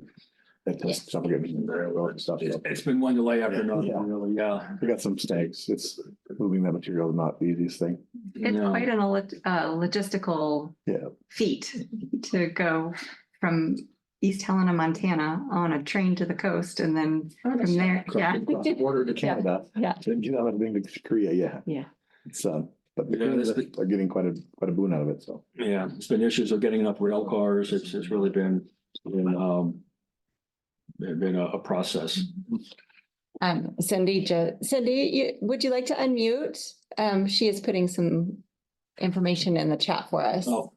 that stuff getting very well and stuff. So it's been one delay after another, Yeah. really, yeah. we got some snags. It's moving that material is not the easiest thing. It's No. quite an logistical Yeah. feat to go from East Helena, Montana on a train to the coast and then from there, yeah. Across the border to Canada. Yeah. Then you know, I've been to Korea, yeah. Yeah. It's but the Yeah, Koreans that's are getting quite a boon out of it, so. Yeah, it's been issues of getting enough rail cars. It's really been a process. Cindy, would you like to unmute? She is putting some information in the chat for us. Oh,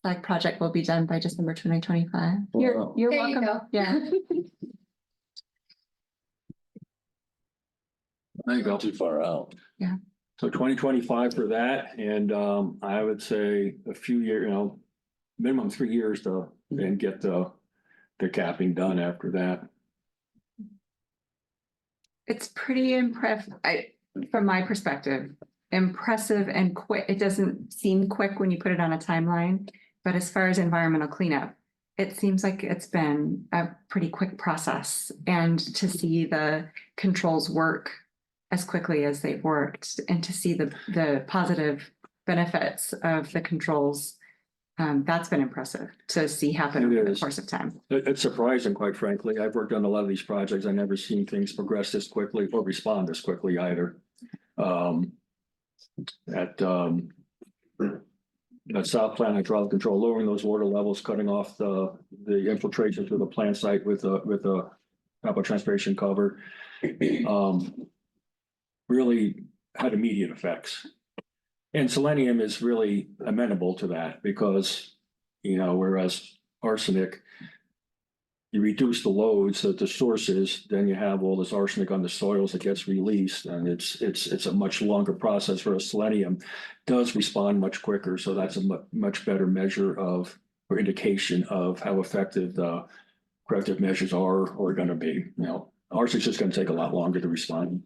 Flag project will be done by December 2025. Wow. You're There you welcome. go. Yeah. there you go. Not too far out. So 2025 for that, and I would say a few years, minimum 3 years to then get the capping done after that. It's pretty impressive, from my perspective, impressive and quick. It doesn't seem quick when you put it on a timeline, but as far as environmental cleanup, it seems like it's been a pretty quick process. And to see the controls work as quickly as they've worked and to see the positive benefits of the controls, that's been impressive to see happen It over the is. course of time. It's surprising, quite frankly. I've worked on a lot of these projects. I've never seen things progress this quickly or respond this quickly either. At South Plant Hydraulic Control, lowering those water levels, cutting off the infiltration through the plant site with a evapotranspiration cover. Really had immediate effects. And selenium is really amenable to that because, whereas arsenic, you reduce the loads at the sources, then you have all this arsenic on the soils that gets released, and it's a much longer process. For selenium does respond much quicker, so that's a much better measure of or indication of how effective the corrective measures are or going to be. Arsenic's just going to take a lot longer to respond.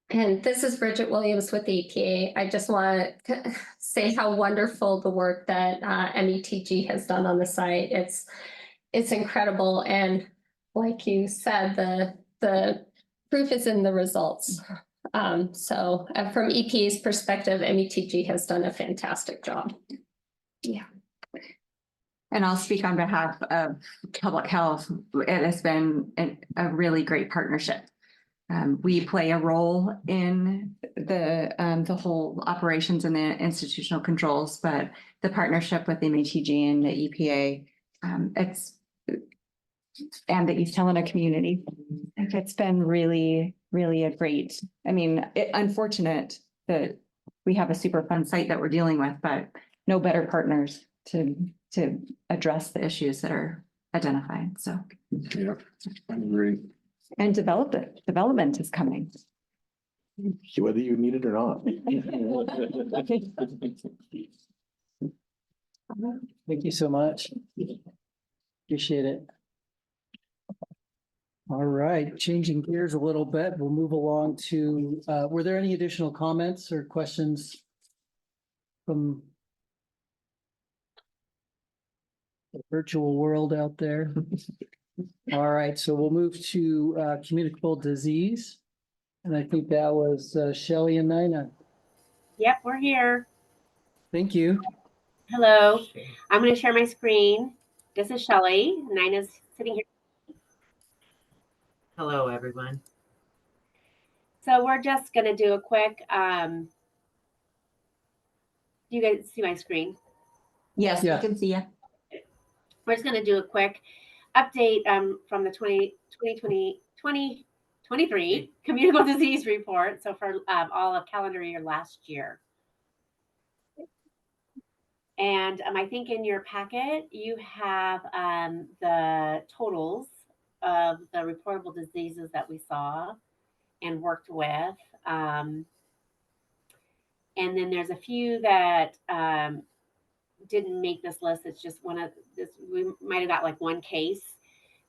And this is Bridget Williams with the EPA. I just want to say how wonderful the work that METG has done on the site. It's incredible. And like you said, the proof is in the results. So from EPA's perspective, METG has done a fantastic job. Yeah. And I'll speak on behalf of public health. It has been a really great partnership. We play a role in the whole operations and the institutional controls, but the partnership with METG and the EPA, and the East Helena community, it's been really, really unfortunate that we have a super fun site that we're dealing with, but no better partners to address the issues that are identified. So. Yeah, I agree. And development is coming. Whether you need it or not. Thank you so much. Appreciate it. All right, changing gears a little bit, we'll move along to, were there any additional comments or questions from the virtual world out there? All right, so we'll move to communicable disease. And I think that was Shelley and Nina. Yep, we're here. Thank you. Hello. I'm going to share my screen. This is Shelley. Nina's sitting here. Hello, everyone. So we're just going to do a quick, you guys see my screen? Yes, Yeah. I can see you. We're just going to do a quick update from the 2023 communicable disease report. So for all of calendar year last year. And I think in your packet, you have the totals of the reportable diseases that we saw and worked with. And then there's a few that didn't make this list. It's just one of this, we might have got like one case.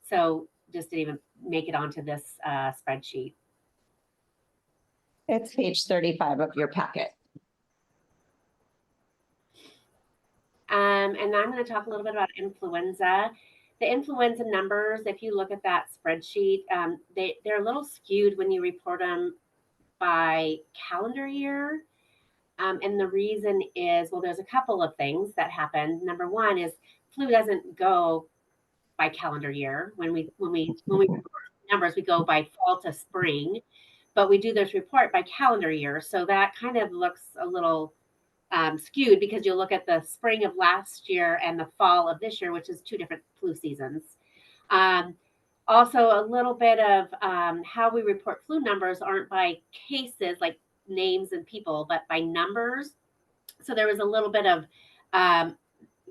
So just didn't even make it onto this spreadsheet. It's page 35 of your packet. And I'm going to talk a little bit about influenza. The influenza numbers, if you look at that spreadsheet, they're a little skewed when you report them by calendar year. And the reason is, well, there's a couple of things that happen. Number one is flu doesn't go by calendar year. When we report numbers, we go by fall to spring, but we do this report by calendar year. So that kind of looks a little skewed because you'll look at the spring of last year and the fall of this year, which is two different flu seasons. Also, a little bit of how we report flu numbers aren't by cases like names and people, but by numbers. So there was a little bit of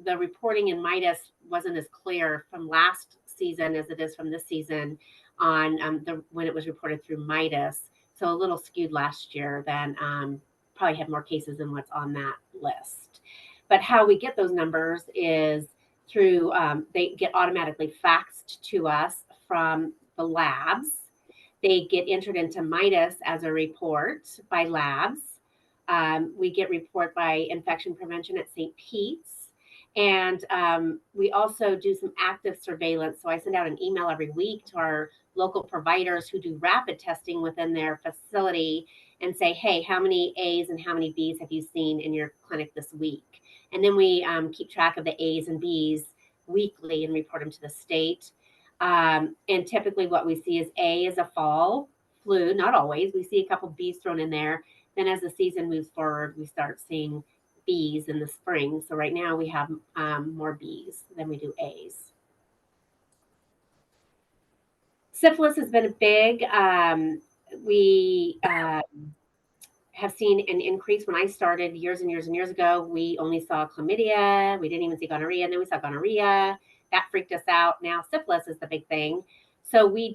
the reporting in Midas wasn't as clear from last season as it is from this season on when it was reported through Midas. So a little skewed last year than probably had more cases than what's on that list. But how we get those numbers is through they get automatically faxed to us from the labs. They get entered into Midas as a report by labs. We get report by infection prevention at St. Pete's. And we also do some active surveillance. So I send out an email every week to our local providers who do rapid testing within their facility and say, hey, how many A's and how many B's have you seen in your clinic this week? And then we keep track of the A's and B's weekly and report them to the state. And typically what we see is A is a fall flu, not always. We see a couple B's thrown in there. Then as the season moves forward, we start seeing B's in the spring. So right now we have more B's than we do A's. Syphilis has been big. We have seen an increase. When I started years and years and years ago, we only saw chlamydia. We didn't even see gonorrhea. And then we saw gonorrhea. That freaked us out. Now syphilis is the big thing. So we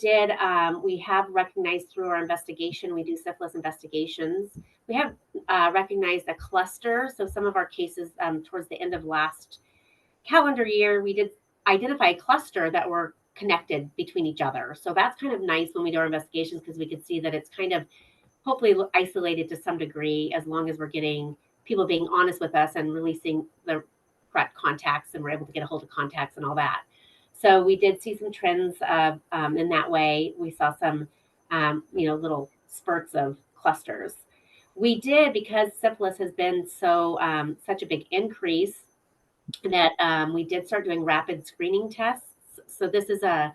have recognized through our investigation, we do syphilis investigations. We have recognized a cluster. So some of our cases towards the end of last calendar year, we did identify a cluster that were connected between each other. So that's kind of nice when we do our investigations because we could see that it's kind of hopefully isolated to some degree as long as we're getting people being honest with us and releasing the correct contacts and we're able to get a hold of contacts and all that. So we did see some trends in that way. We saw some, little spurts of clusters. We did, because syphilis has been such a big increase, that we did start doing rapid screening tests. So this is a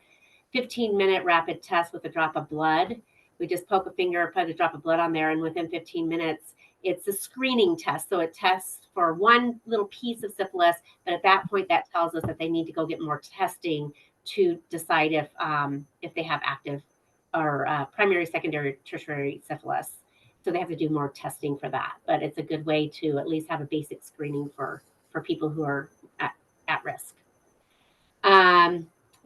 15-minute rapid test with a drop of blood. We just poke a finger, put a drop of blood on there, and within 15 minutes, it's a screening test. So it tests for one little piece of syphilis, but at that point, that tells us that they need to go get more testing to decide if they have active or primary, secondary, tertiary syphilis. So they have to do more testing for that. But it's a good way to at least have a basic screening for people who are at risk.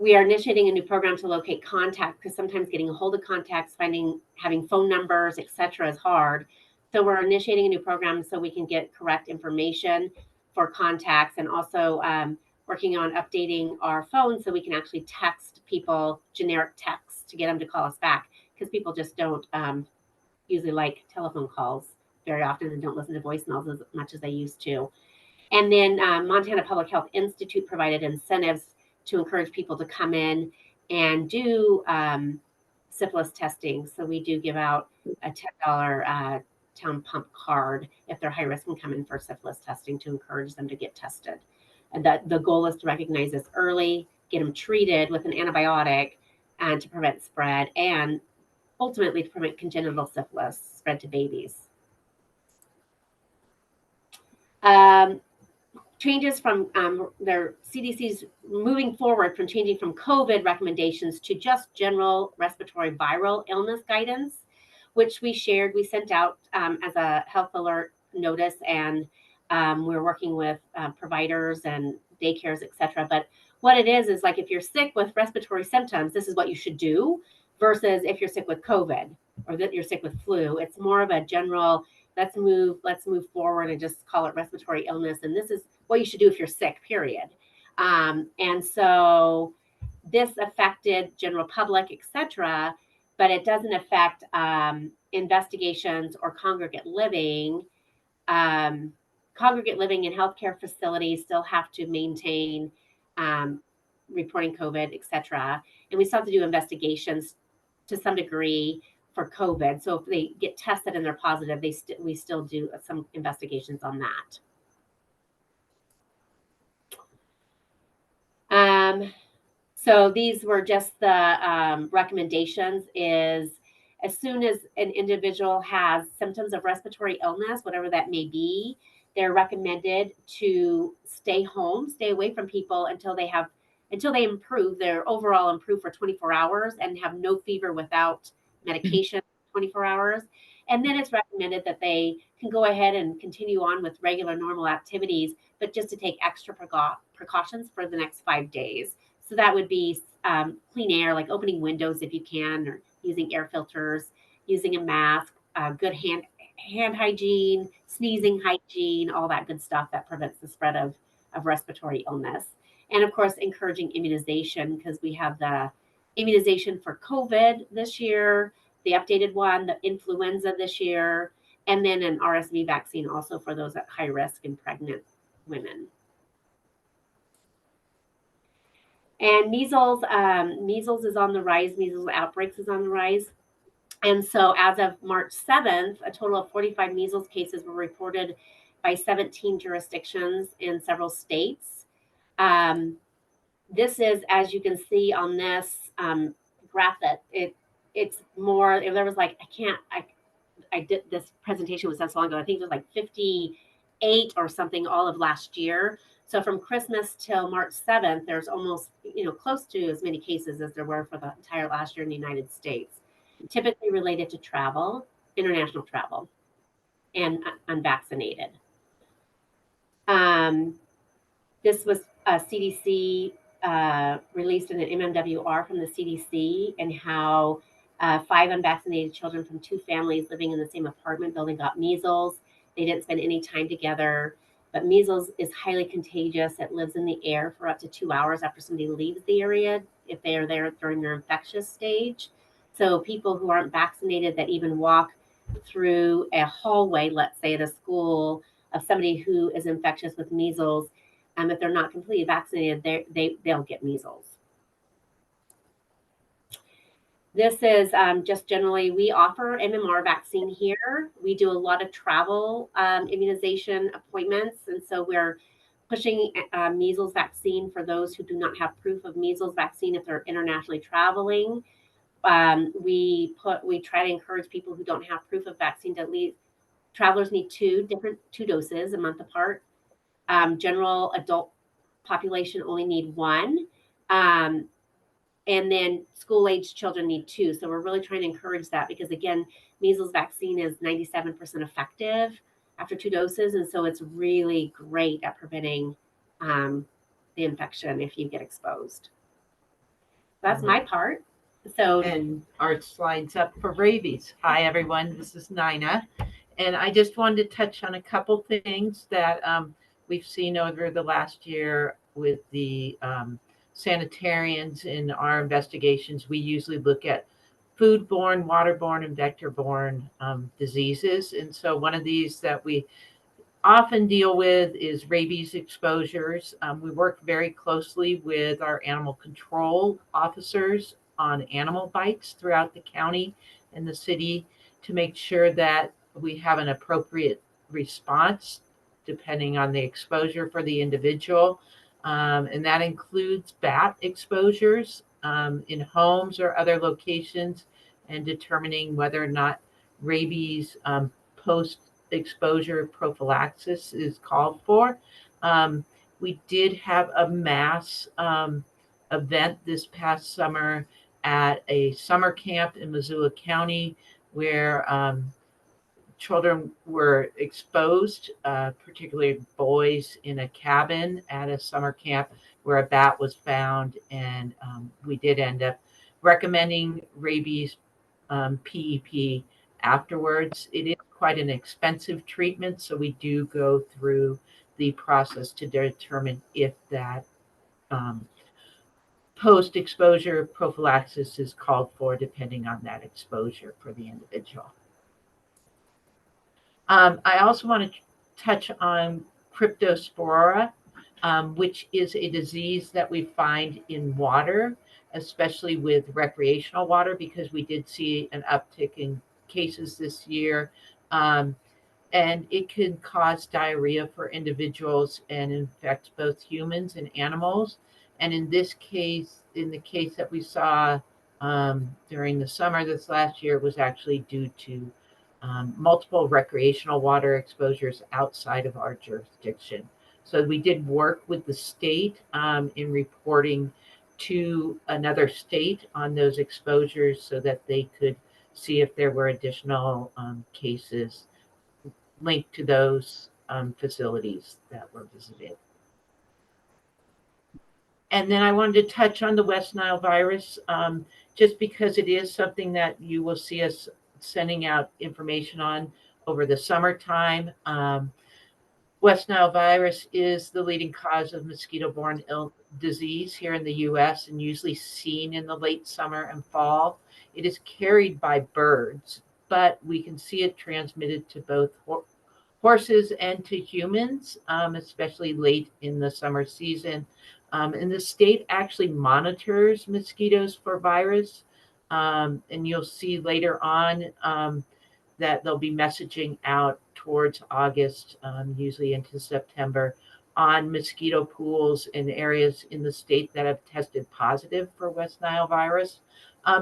We are initiating a new program to locate contact because sometimes getting a hold of contacts, having phone numbers, etc., is hard. So we're initiating a new program so we can get correct information for contacts, and also working on updating our phones so we can actually text people generic texts to get them to call us back, because people just don't usually like telephone calls very often and don't listen to voicemails as much as they used to. And then Montana Public Health Institute provided incentives to encourage people to come in and do syphilis testing. So we do give out a $10 town pump card if they're high risk and come in for syphilis testing to encourage them to get tested. And the goal is to recognize this early, get them treated with an antibiotic and to prevent spread, and ultimately to prevent congenital syphilis spread to babies. Changes from their CDC's moving forward from changing from COVID recommendations to just general respiratory viral illness guidance, which we sent out as a health alert notice, and we're working with providers and daycares, etc. But what it is like if you're sick with respiratory symptoms, this is what you should do, versus if you're sick with COVID or that you're sick with flu. It's more of a general, let's move forward and just call it respiratory illness. And this is what you should do if you're sick, period. And so this affected general public, etc., but it doesn't affect investigations or congregate living. Congregate living in healthcare facilities still have to maintain reporting COVID, etc. And we still have to do investigations to some degree for COVID. So if they get tested and they're positive, we still do some investigations on that. So these were just the recommendations. Is as soon as an individual has symptoms of respiratory illness, whatever that may be, they're recommended to stay home, stay away from people until they have until they improve, their overall improve for 24 hours and have no fever without medication 24 hours. And then it's recommended that they can go ahead and continue on with regular normal activities, but just to take extra precautions for the next 5 days. So that would be clean air, like opening windows if you can, or using air filters, using a mask, good hand hygiene, sneezing hygiene, all that good stuff that prevents the spread of respiratory illness. And of course, encouraging immunization, because we have the immunization for COVID this year, the updated one, the influenza this year, and then an RSV vaccine also for those at high risk and pregnant women. And measles is on the rise. Measles outbreaks is on the rise. And so as of March 7th, a total of 45 measles cases were reported by 17 jurisdictions in several states. This is, as you can see on this graphic, it's more, there was like, I did this presentation was so long ago. I think it was like 58 or something all of last year. So from Christmas till March 7th, there's almost, close to as many cases as there were for the entire last year in the United States, typically related to travel, international travel, and unvaccinated. This was CDC released in an MMWR from the CDC, and how 5 unvaccinated children from 2 families living in the same apartment building got measles. They didn't spend any time together, but measles is highly contagious. It lives in the air for up to 2 hours after somebody leaves the area, if they are there during their infectious stage. So people who aren't vaccinated that even walk through a hallway, let's say at a school, of somebody who is infectious with measles, if they're not completely vaccinated, they'll get measles. This is just generally, we offer MMR vaccine here. We do a lot of travel immunization appointments. And so we're pushing measles vaccine for those who do not have proof of measles vaccine if they're internationally traveling. We try to encourage people who don't have proof of vaccine to at least, travelers need 2 doses a month apart. General adult population only need 1. And then school-aged children need 2. So we're really trying to encourage that, because again, measles vaccine is 97% effective after 2 doses. And so it's really great at preventing the infection if you get exposed. That's my part. So, and our slides up for rabies. Hi, everyone. This is Nina. And I just wanted to touch on a couple things that we've seen over the last year with the sanitarians in our investigations. We usually look at foodborne, waterborne, and vector-borne diseases. And so one of these that we often deal with is rabies exposures. We work very closely with our animal control officers on animal bites throughout the county and the city to make sure that we have an appropriate response depending on the exposure for the individual. And that includes bat exposures in homes or other locations, and determining whether or not rabies post-exposure prophylaxis is called for. We did have a mass event this past summer at a summer camp in Missoula County where children were exposed, particularly boys, in a cabin at a summer camp where a bat was found. And we did end up recommending rabies PEP afterwards. It is quite an expensive treatment, so we do go through the process to determine if that post-exposure prophylaxis is called for, depending on that exposure for the individual. I also want to touch on cryptospora, which is a disease that we find in water, especially with recreational water, because we did see an uptick in cases this year. And it can cause diarrhea for individuals and infect both humans and animals. And in this case, in the case that we saw during the summer this last year, it was actually due to multiple recreational water exposures outside of our jurisdiction. So we did work with the state in reporting to another state on those exposures so that they could see if there were additional cases linked to those facilities that were visited. And then I wanted to touch on the West Nile virus, just because it is something that you will see us sending out information on over the summertime. West Nile virus is the leading cause of mosquito-borne disease here in the U.S. and usually seen in the late summer and fall. It is carried by birds, but we can see it transmitted to both horses and to humans, especially late in the summer season. And the state actually monitors mosquitoes for virus. And you'll see later on that they'll be messaging out towards August, usually into September, on mosquito pools in areas in the state that have tested positive for West Nile virus.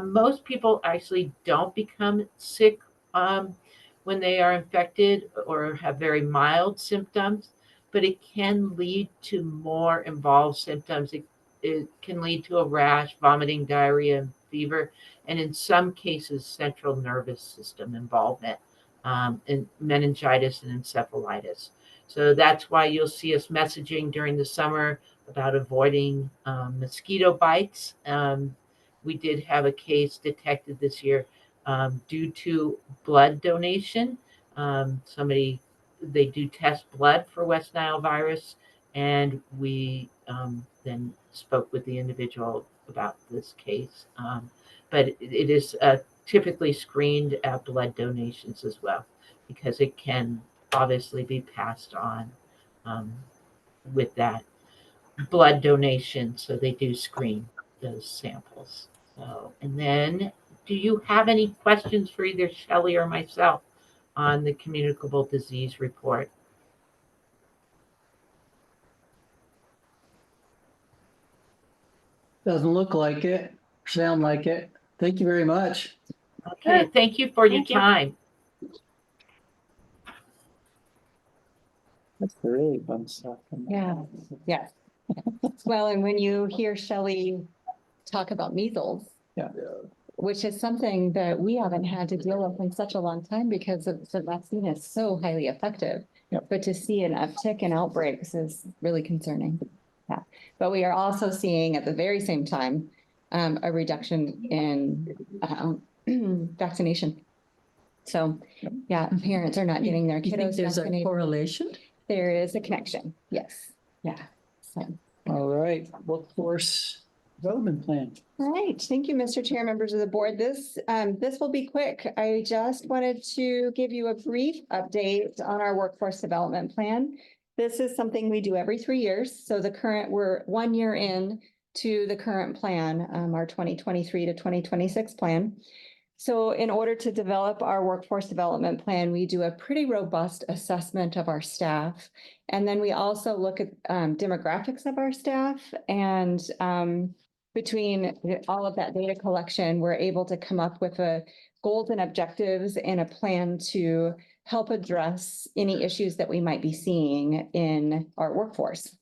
Most people actually don't become sick when they are infected or have very mild symptoms, but it can lead to more involved symptoms. It can lead to a rash, vomiting, diarrhea, and fever, and in some cases, central nervous system involvement, and meningitis and encephalitis. So that's why you'll see us messaging during the summer about avoiding mosquito bites. We did have a case detected this year due to blood donation. They do test blood for West Nile virus, and we then spoke with the individual about this case. But it is typically screened at blood donations as well, because it can obviously be passed on with that blood donation. So they do screen those samples. So, and then, do you have any questions for either Shelley or myself on the communicable disease report? Doesn't look like it, sound like it. Thank you very much. Okay, thank you for your Thank you. time. That's really fun stuff. Yeah, yes. Well, and when you hear Shelley talk about measles. Yeah. Which is something that we haven't had to deal with in such a long time because the vaccine is so highly effective. Yep. But to see an uptick in outbreaks is really concerning. Yeah, but we are also seeing at the very same time a reduction in vaccination. So, yeah, parents are not getting their You think kiddos there's a vaccinated. correlation? There is a connection. Yes. Yeah. So. All right, workforce development plan. All right, thank you, Mr. Chair, members of the board. This will be quick. I just wanted to give you a brief update on our workforce development plan. This is something we do every 3 years. So we're 1 year in to the current plan, our 2023 to 2026 plan. So in order to develop our workforce development plan, we do a pretty robust assessment of our staff. And then we also look at demographics of our staff, and between all of that data collection, we're able to come up with goals and objectives and a plan to help address any issues that we might be seeing in our workforce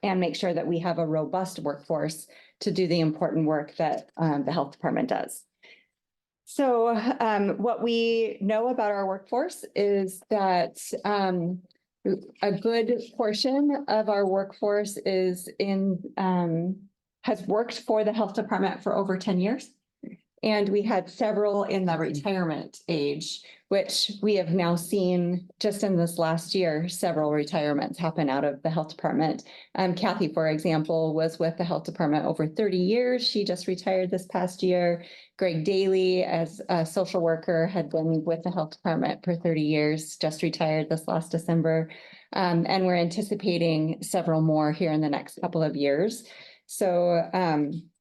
and make sure that we have a robust workforce to do the important work that the health department does. So what we know about our workforce is that a good portion of our workforce is has worked for the health department for over 10 years. And we had several in the retirement age, which we have now seen just in this last year, several retirements happen out of the health department. Kathy, for example, was with the health department over 30 years. She just retired this past year. Greg Daly, as a social worker, had been with the health department for 30 years, just retired this last December. And we're anticipating several more here in the next couple of years. So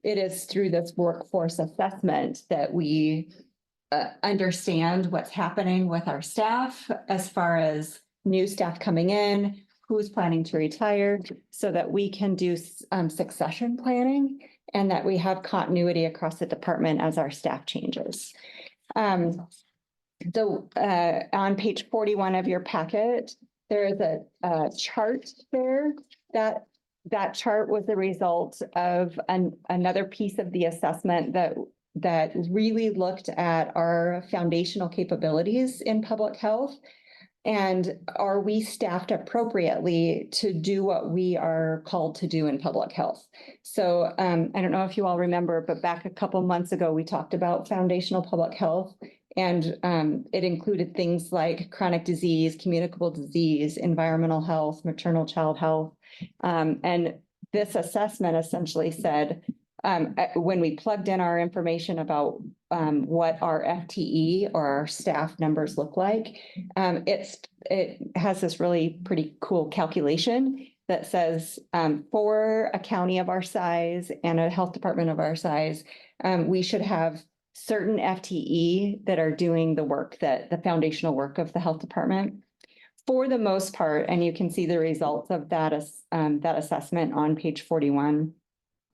it is through this workforce assessment that we understand what's happening with our staff as far as new staff coming in, who's planning to retire, so that we can do succession planning and that we have continuity across the department as our staff changes. On page 41 of your packet, there is a chart there that chart was the result of another piece of the assessment that really looked at our foundational capabilities in public health. And are we staffed appropriately to do what we are called to do in public health? So I don't know if you all remember, but back a couple months ago, we talked about foundational public health. And it included things like chronic disease, communicable disease, environmental health, maternal child health. And this assessment essentially said, when we plugged in our information about what our FTE or our staff numbers look like, it has this really pretty cool calculation that says for a county of our size and a health department of our size, we should have certain FTE that are doing the work that the foundational work of the health department. For the most part, and you can see the results of that assessment on page 41.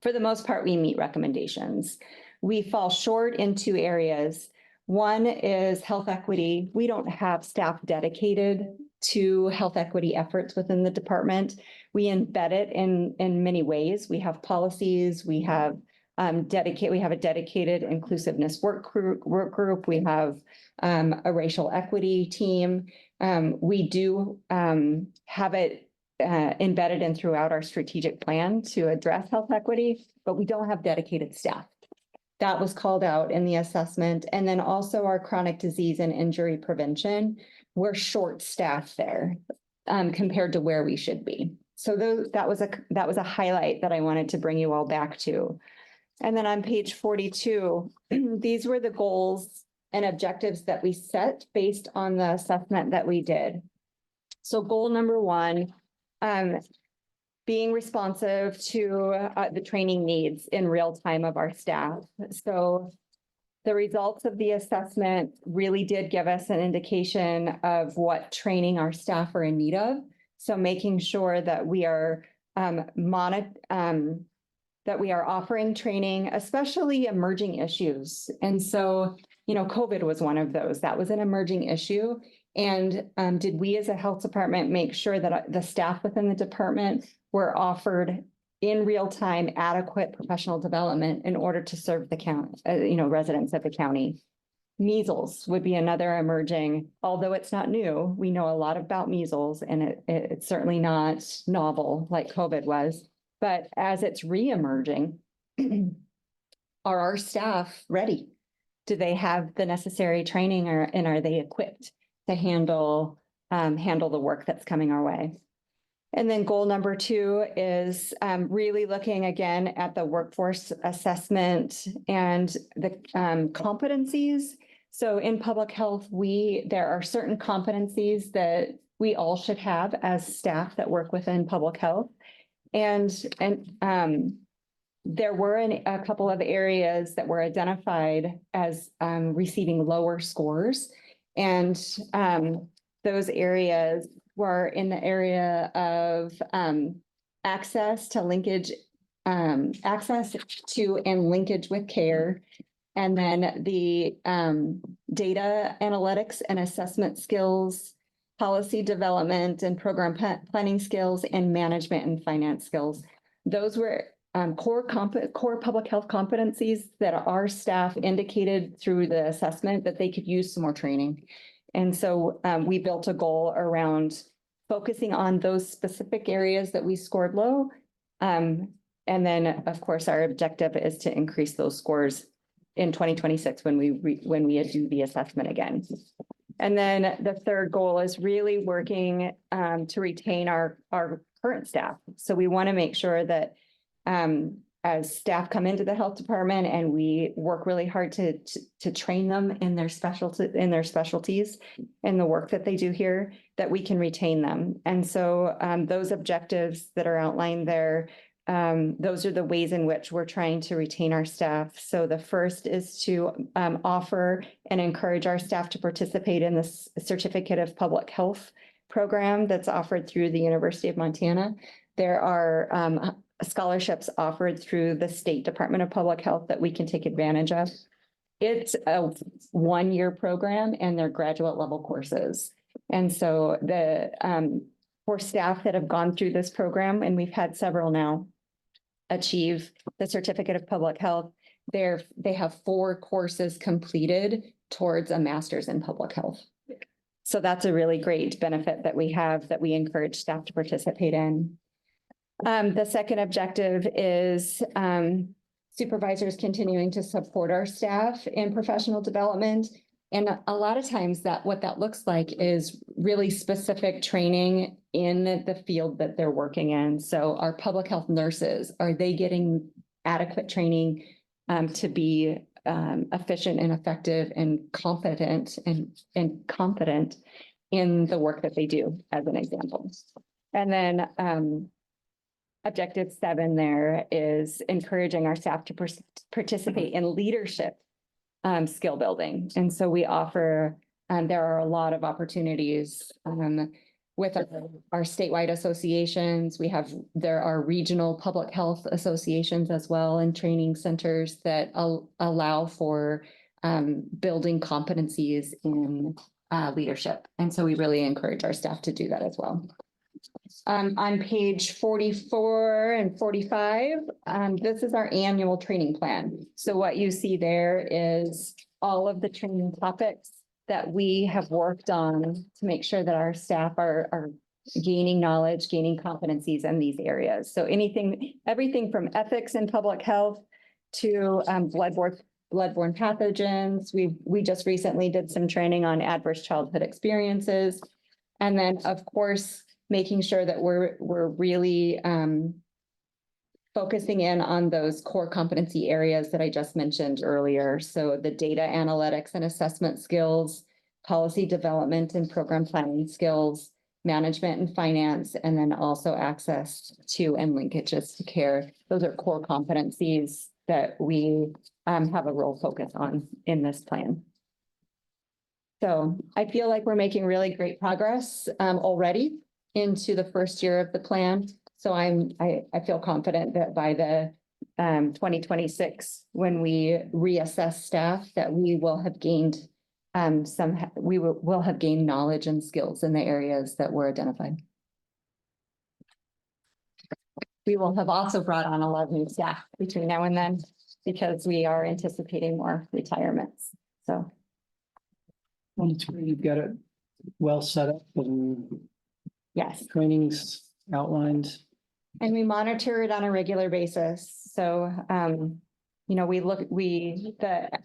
For the most part, we meet recommendations. We fall short in two areas. One is health equity. We don't have staff dedicated to health equity efforts within the department. We embed it in many ways. We have policies, we have a dedicated inclusiveness work group. We have a racial equity team. We do have it embedded in throughout our strategic plan to address health equity, but we don't have dedicated staff. That was called out in the assessment. And then also our chronic disease and injury prevention, we're short staffed there compared to where we should be. So that was a highlight that I wanted to bring you all back to. And then on page 42, these were the goals and objectives that we set based on the assessment that we did. So goal number one, being responsive to the training needs in real time of our staff. So the results of the assessment really did give us an indication of what training our staff are in need of. So making sure that we are that we are offering training, especially emerging issues. And so, COVID was one of those. That was an emerging issue. And did we as a health department make sure that the staff within the department were offered in real time adequate professional development in order to serve the county, residents of the county? Measles would be another emerging, although it's not new. We know a lot about measles, and it's certainly not novel like COVID was. But as it's re-emerging, are our staff ready? Do they have the necessary training and are they equipped to handle the work that's coming our way? And then goal number two is really looking again at the workforce assessment and the competencies. So in public health, there are certain competencies that we all should have as staff that work within public health. And there were a couple of areas that were identified as receiving lower scores. And those areas were in the area of access to and linkage with care. And then the data analytics and assessment skills, policy development and program planning skills, and management and finance skills. Those were core public health competencies that our staff indicated through the assessment that they could use some more training. And so we built a goal around focusing on those specific areas that we scored low. And then, of course, our objective is to increase those scores in 2026 when we do the assessment again. And then the third goal is really working to retain our current staff. So we want to make sure that as staff come into the health department and we work really hard to train them in their specialties in the work that they do here, that we can retain them. And so those objectives that are outlined there, those are the ways in which we're trying to retain our staff. So the first is to offer and encourage our staff to participate in this Certificate of Public Health program that's offered through the University of Montana. There are scholarships offered through the State Department of Public Health that we can take advantage of. It's a one-year program and they're graduate level courses. And so for staff that have gone through this program, and we've had several now achieve the certificate of public health, they have 4 courses completed towards a master's in public health. So that's a really great benefit that we have that we encourage staff to participate in. The second objective is supervisors continuing to support our staff in professional development. And a lot of times what that looks like is really specific training in the field that they're working in. So our public health nurses, are they getting adequate training to be efficient and effective and competent and confident in the work that they do, as an example? And then objective 7 there is encouraging our staff to participate in leadership skill building. And so we offer, there are a lot of opportunities with our statewide associations. There are regional public health associations as well, and training centers that allow for building competencies in leadership. And so we really encourage our staff to do that as well. On page 44 and 45, this is our annual training plan. So what you see there is all of the training topics that we have worked on to make sure that our staff are gaining knowledge, gaining competencies in these areas. So everything from ethics in public health to bloodborne pathogens. We just recently did some training on adverse childhood experiences. And then, of course, making sure that we're really focusing in on those core competency areas that I just mentioned earlier. So the data analytics and assessment skills, policy development and program planning skills, management and finance, and then also access to and linkages to care. Those are core competencies that we have a real focus on in this plan. So I feel like we're making really great progress already into the first year of the plan. So I feel confident that by the 2026, when we reassess staff, that we will have gained we'll have gained knowledge and skills in the areas that were identified. We will have also brought on a lot of new staff between now and then, because we are anticipating more retirements. So. Well, it's great. You've got it well set up and yes, trainings outlined. And we monitor it on a regular basis. So, our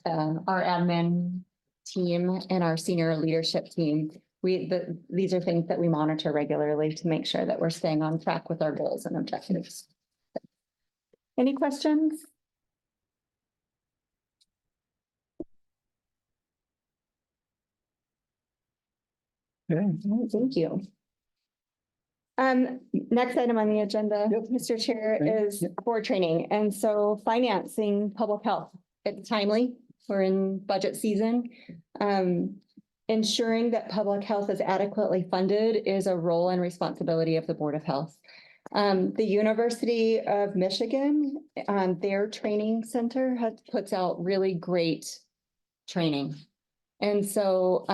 admin team and our senior leadership team, these are things that we monitor regularly to make sure that we're staying on track with our goals and objectives. Any questions? Okay. Thank you. Next item on the agenda, Mr. Chair, is board training. And so financing public health. It's timely. We're in budget season. Ensuring that public health is adequately funded is a role and responsibility of the Board of Health. The University of Michigan, their training center puts out really great training. And so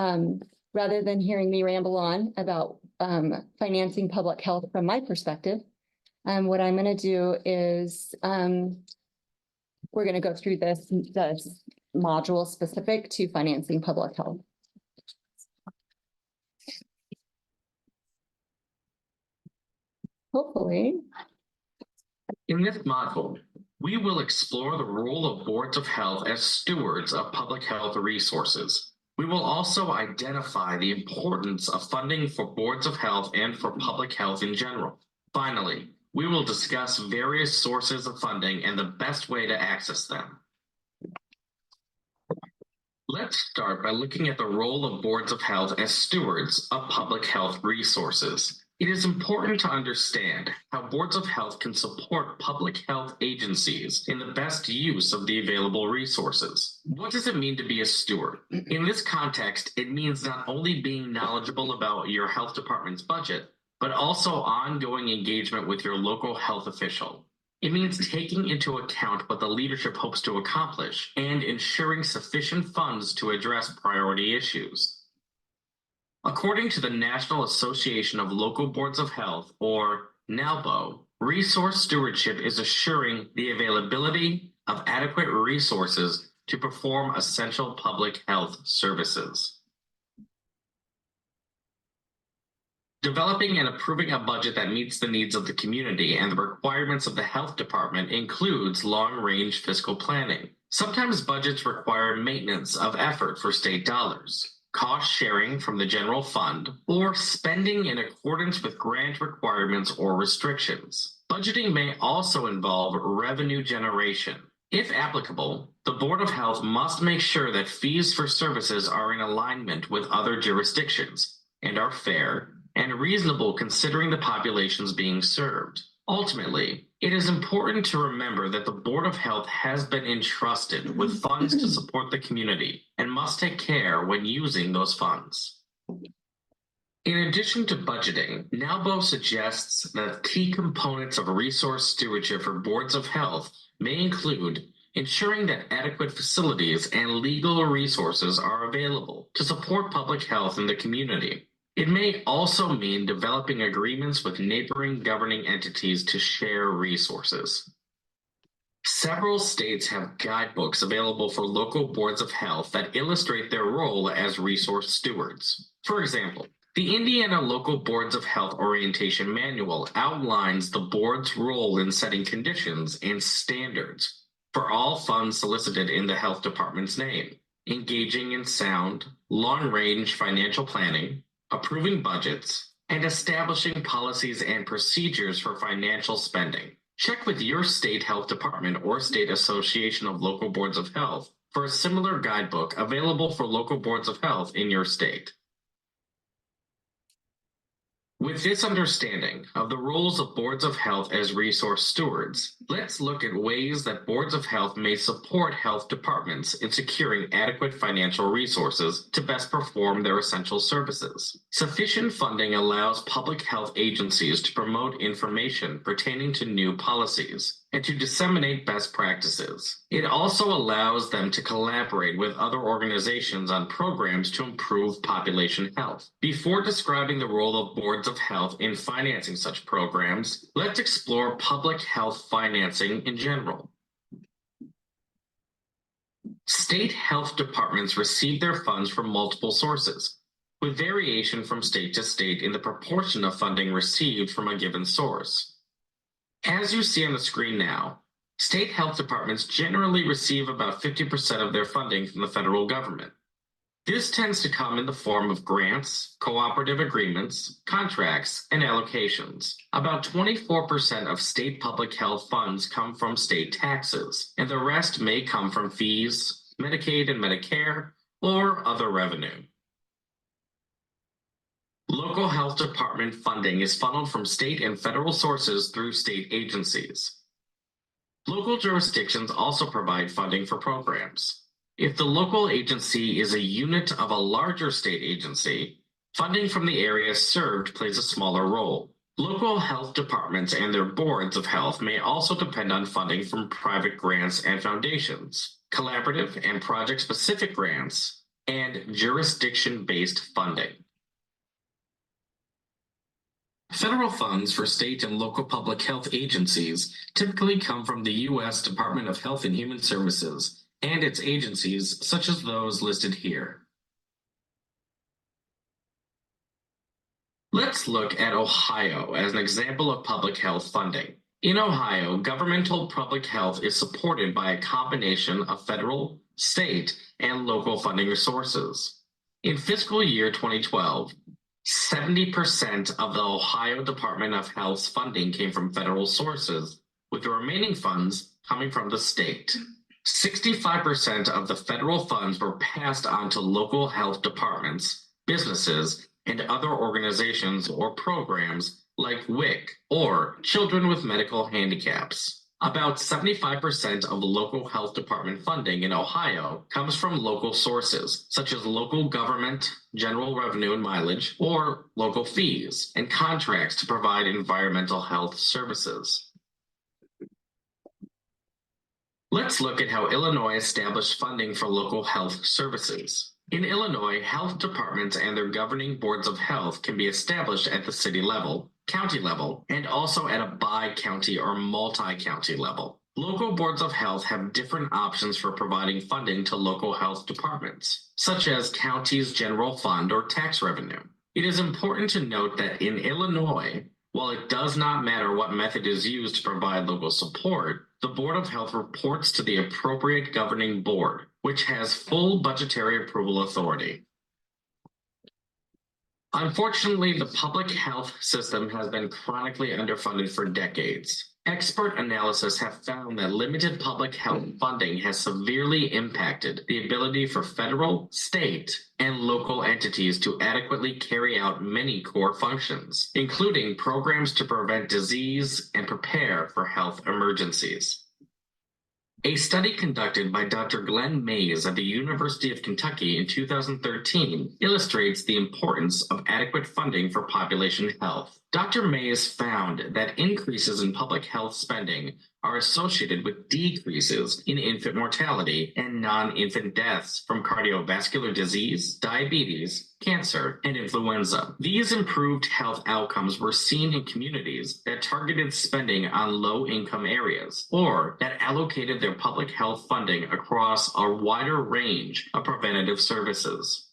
rather than hearing me ramble on about financing public health from my perspective, what I'm going to do is we're going to go through this module specific to financing public health. Hopefully. In this module, we will explore the role of boards of health as stewards of public health resources. We will also identify the importance of funding for boards of health and for public health in general. Finally, we will discuss various sources of funding and the best way to access them. Let's start by looking at the role of boards of health as stewards of public health resources. It is important to understand how boards of health can support public health agencies in the best use of the available resources. What does it mean to be a steward? In this context, it means not only being knowledgeable about your health department's budget, but also ongoing engagement with your local health official. It means taking into account what the leadership hopes to accomplish and ensuring sufficient funds to address priority issues. According to the National Association of Local Boards of Health, or NALBO, resource stewardship is assuring the availability of adequate resources to perform essential public health services. Developing and approving a budget that meets the needs of the community and the requirements of the health department includes long-range fiscal planning. Sometimes budgets require maintenance of effort for state dollars, cost sharing from the general fund, or spending in accordance with grant requirements or restrictions. Budgeting may also involve revenue generation. If applicable, the Board of Health must make sure that fees for services are in alignment with other jurisdictions and are fair and reasonable considering the populations being served. Ultimately, it is important to remember that the Board of Health has been entrusted with funds to support the community and must take care when using those funds. In addition to budgeting, NALBO suggests that key components of resource stewardship for boards of health may include ensuring that adequate facilities and legal resources are available to support public health in the community. It may also mean developing agreements with neighboring governing entities to share resources. Several states have guidebooks available for local boards of health that illustrate their role as resource stewards. For example, the Indiana Local Boards of Health Orientation Manual outlines the board's role in setting conditions and standards for all funds solicited in the health department's name, engaging in sound, long-range financial planning, approving budgets, and establishing policies and procedures for financial spending. Check with your state health department or state association of local boards of health for a similar guidebook available for local boards of health in your state. With this understanding of the roles of boards of health as resource stewards, let's look at ways that boards of health may support health departments in securing adequate financial resources to best perform their essential services. Sufficient funding allows public health agencies to promote information pertaining to new policies and to disseminate best practices. It also allows them to collaborate with other organizations on programs to improve population health. Before describing the role of boards of health in financing such programs, let's explore public health financing in general. State health departments receive their funds from multiple sources, with variation from state to state in the proportion of funding received from a given source. As you see on the screen now, state health departments generally receive about 50% of their funding from the federal government. This tends to come in the form of grants, cooperative agreements, contracts, and allocations. About 24% of state public health funds come from state taxes, and the rest may come from fees, Medicaid and Medicare, or other revenue. Local health department funding is funneled from state and federal sources through state agencies. Local jurisdictions also provide funding for programs. If the local agency is a unit of a larger state agency, funding from the area served plays a smaller role. Local health departments and their boards of health may also depend on funding from private grants and foundations, collaborative and project-specific grants, and jurisdiction-based funding. Federal funds for state and local public health agencies typically come from the U.S. Department of Health and Human Services and its agencies, such as those listed here. Let's look at Ohio as an example of public health funding. In Ohio, governmental public health is supported by a combination of federal, state, and local funding sources. In fiscal year 2012, 70% of the Ohio Department of Health's funding came from federal sources, with the remaining funds coming from the state. 65% of the federal funds were passed on to local health departments, businesses, and other organizations or programs like WIC or Children with Medical Handicaps. About 75% of local health department funding in Ohio comes from local sources, such as local government, general revenue and mileage, or local fees and contracts to provide environmental health services. Let's look at how Illinois established funding for local health services. In Illinois, health departments and their governing boards of health can be established at the city level, county level, and also at a bi-county or multi-county level. Local boards of health have different options for providing funding to local health departments, such as county's general fund or tax revenue. It is important to note that in Illinois, while it does not matter what method is used to provide local support, the Board of Health reports to the appropriate governing board, which has full budgetary approval authority. Unfortunately, the public health system has been chronically underfunded for decades. Expert analysis have found that limited public health funding has severely impacted the ability for federal, state, and local entities to adequately carry out many core functions, including programs to prevent disease and prepare for health emergencies. A study conducted by Dr. Glenn Mays at the University of Kentucky in 2013 illustrates the importance of adequate funding for population health. Dr. Mays found that increases in public health spending are associated with decreases in infant mortality and non-infant deaths from cardiovascular disease, diabetes, cancer, and influenza. These improved health outcomes were seen in communities that targeted spending on low-income areas or that allocated their public health funding across a wider range of preventative services.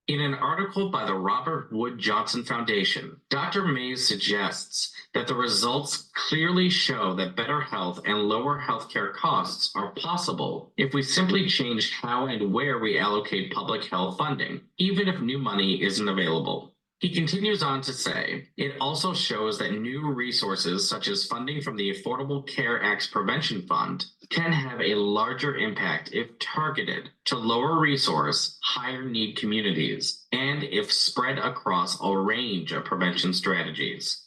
In an article by the Robert Wood Johnson Foundation, Dr. Mays suggests that the results clearly show that better health and lower healthcare costs are possible if we simply change how and where we allocate public health funding, even if new money isn't available. He continues on to say, it also shows that new resources such as funding from the Affordable Care Act's Prevention Fund can have a larger impact if targeted to lower resource, higher need communities, and if spread across a range of prevention strategies.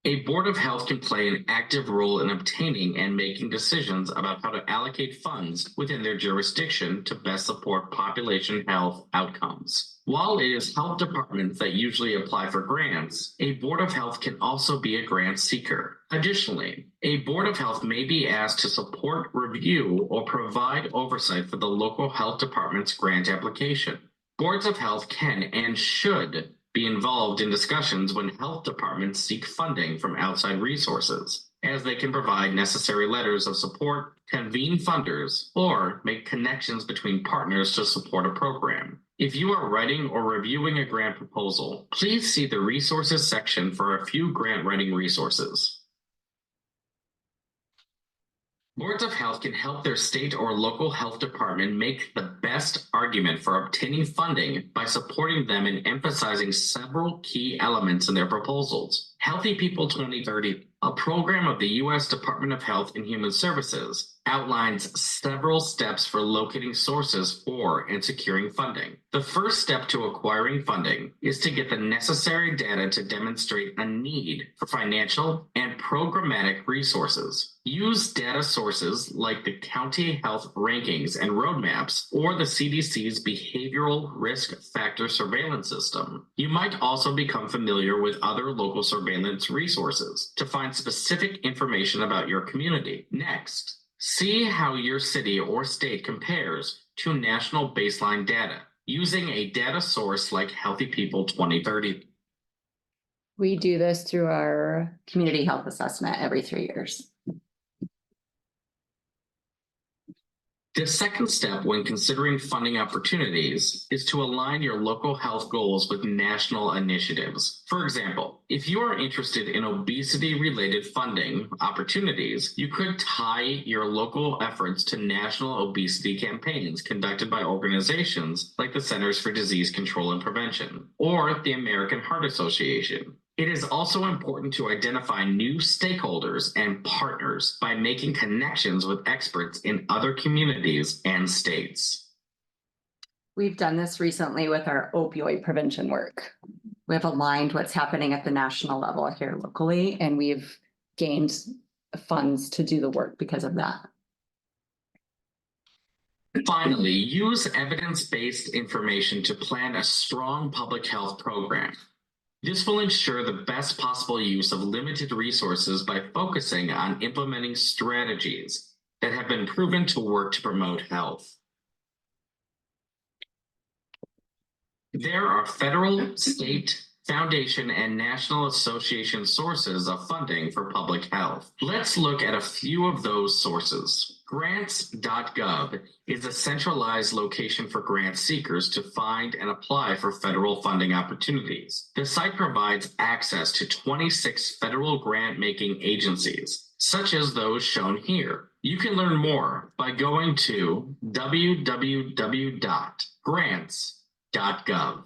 A Board of Health can play an active role in obtaining and making decisions about how to allocate funds within their jurisdiction to best support population health outcomes. While it is health departments that usually apply for grants, a Board of Health can also be a grant seeker. Additionally, a Board of Health may be asked to support, review, or provide oversight for the local health department's grant application. Boards of Health can and should be involved in discussions when health departments seek funding from outside resources, as they can provide necessary letters of support, convene funders, or make connections between partners to support a program. If you are writing or reviewing a grant proposal, please see the resources section for a few grant writing resources. Boards of Health can help their state or local health department make the best argument for obtaining funding by supporting them and emphasizing several key elements in their proposals. Healthy People 2030, a program of the U.S. Department of Health and Human Services, outlines several steps for locating sources for and securing funding. The first step to acquiring funding is to get the necessary data to demonstrate a need for financial and programmatic resources. Use data sources like the county health rankings and roadmaps or the CDC's behavioral risk factor surveillance system. You might also become familiar with other local surveillance resources to find specific information about your community. Next, see how your city or state compares to national baseline data using a data source like Healthy People 2030. We do this through our community health assessment every 3 years. The second step when considering funding opportunities is to align your local health goals with national initiatives. For example, if you are interested in obesity-related funding opportunities, you could tie your local efforts to national obesity campaigns conducted by organizations like the Centers for Disease Control and Prevention or the American Heart Association. It is also important to identify new stakeholders and partners by making connections with experts in other communities and states. We've done this recently with our opioid prevention work. We have aligned what's happening at the national level here locally, and we've gained funds to do the work because of that. Finally, use evidence-based information to plan a strong public health program. This will ensure the best possible use of limited resources by focusing on implementing strategies that have been proven to work to promote health. There are federal, state, foundation, and national association sources of funding for public health. Let's look at a few of those sources. Grants.gov is a centralized location for grant seekers to find and apply for federal funding opportunities. The site provides access to 26 federal grant-making agencies, such as those shown here. You can learn more by going to www.grants.gov.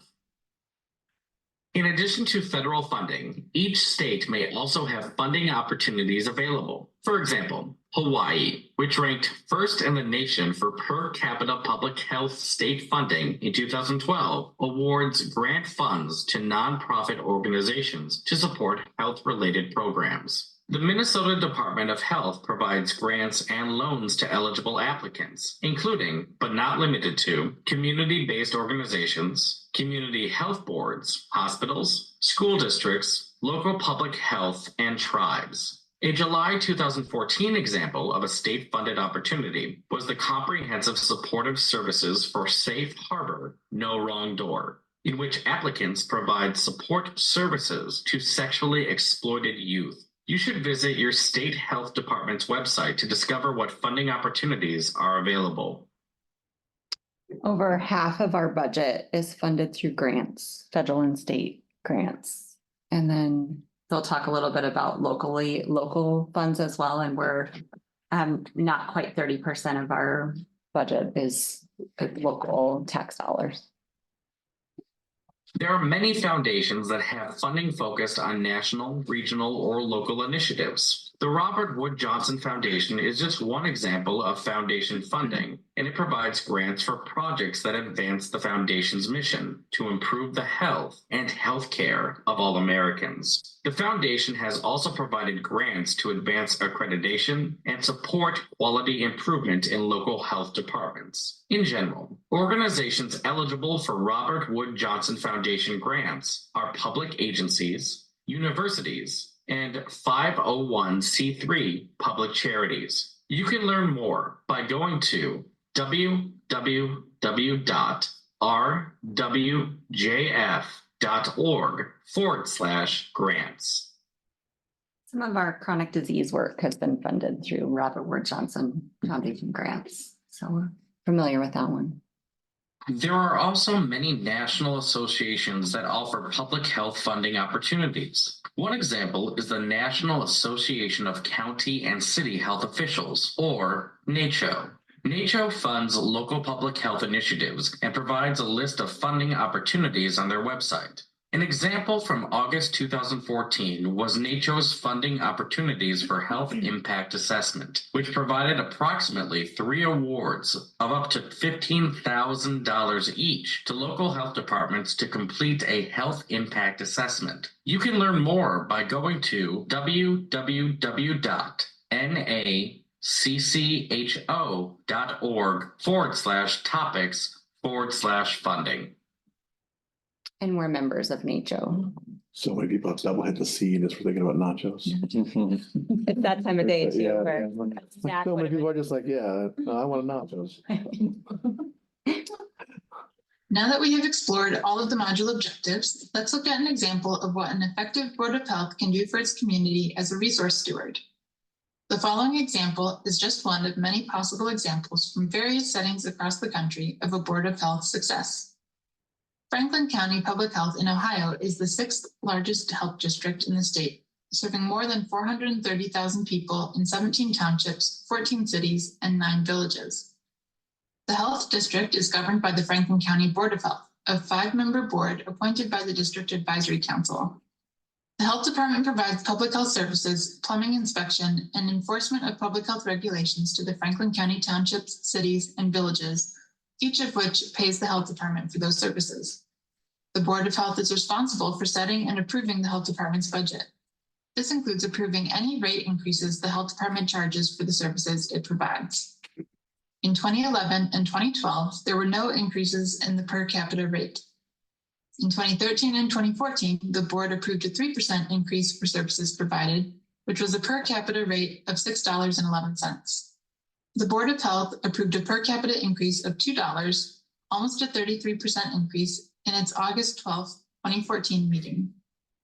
In addition to federal funding, each state may also have funding opportunities available. For example, Hawaii, which ranked first in the nation for per capita public health state funding in 2012, awards grant funds to nonprofit organizations to support health-related programs. The Minnesota Department of Health provides grants and loans to eligible applicants, including, but not limited to, community-based organizations, community health boards, hospitals, school districts, local public health, and tribes. A July 2014 example of a state-funded opportunity was the Comprehensive Supportive Services for Safe Harbor, No Wrong Door, in which applicants provide support services to sexually exploited youth. You should visit your state health department's website to discover what funding opportunities are available. Over half of our budget is funded through grants, federal and state grants. And then they'll talk a little bit about local funds as well. And we're not quite 30% of our budget is local tax dollars. There are many foundations that have funding focused on national, regional, or local initiatives. The Robert Wood Johnson Foundation is just one example of foundation funding, and it provides grants for projects that advance the foundation's mission to improve the health and healthcare of all Americans. The foundation has also provided grants to advance accreditation and support quality improvement in local health departments. In general, organizations eligible for Robert Wood Johnson Foundation grants are public agencies, universities, and 501c3 public charities. You can learn more by going to www.rwjf.org/grants. Some of our chronic disease work has been funded through Robert Wood Johnson Foundation grants. So we're familiar with that one. There are also many national associations that offer public health funding opportunities. One example is the National Association of County and City Health Officials, or NACCHO. NACCHO funds local public health initiatives and provides a list of funding opportunities on their website. An example from August 2014 was NACCHO's funding opportunities for health impact assessment, which provided approximately 3 awards of up to $15,000 each to local health departments to complete a health impact assessment. You can learn more by going to www.naccho.org/topics/funding. And we're members of NACCHO. So many people have double hit the C and just for thinking about nachos. It's that time of day too. Yeah, where Like, snack so many would have people are just like, yeah, no, I want nachos. Now that we have explored all of the module objectives, let's look at an example of what an effective Board of Health can do for its community as a resource steward. The following example is just one of many possible examples from various settings across the country of a Board of Health success. Franklin County Public Health in Ohio is the 6th largest health district in the state, serving more than 430,000 people in 17 townships, 14 cities, and 9 villages. The health district is governed by the Franklin County Board of Health, a 5-member board appointed by the District Advisory Council. The health department provides public health services, plumbing inspection, and enforcement of public health regulations to the Franklin County townships, cities, and villages, each of which pays the health department for those services. The Board of Health is responsible for setting and approving the health department's budget. This includes approving any rate increases the health department charges for the services it provides. In 2011 and 2012, there were no increases in the per capita rate. In 2013 and 2014, the board approved a 3% increase for services provided, which was a per capita rate of $6.11. The Board of Health approved a per capita increase of $2, almost a 33% increase, in its August 12, 2014 meeting.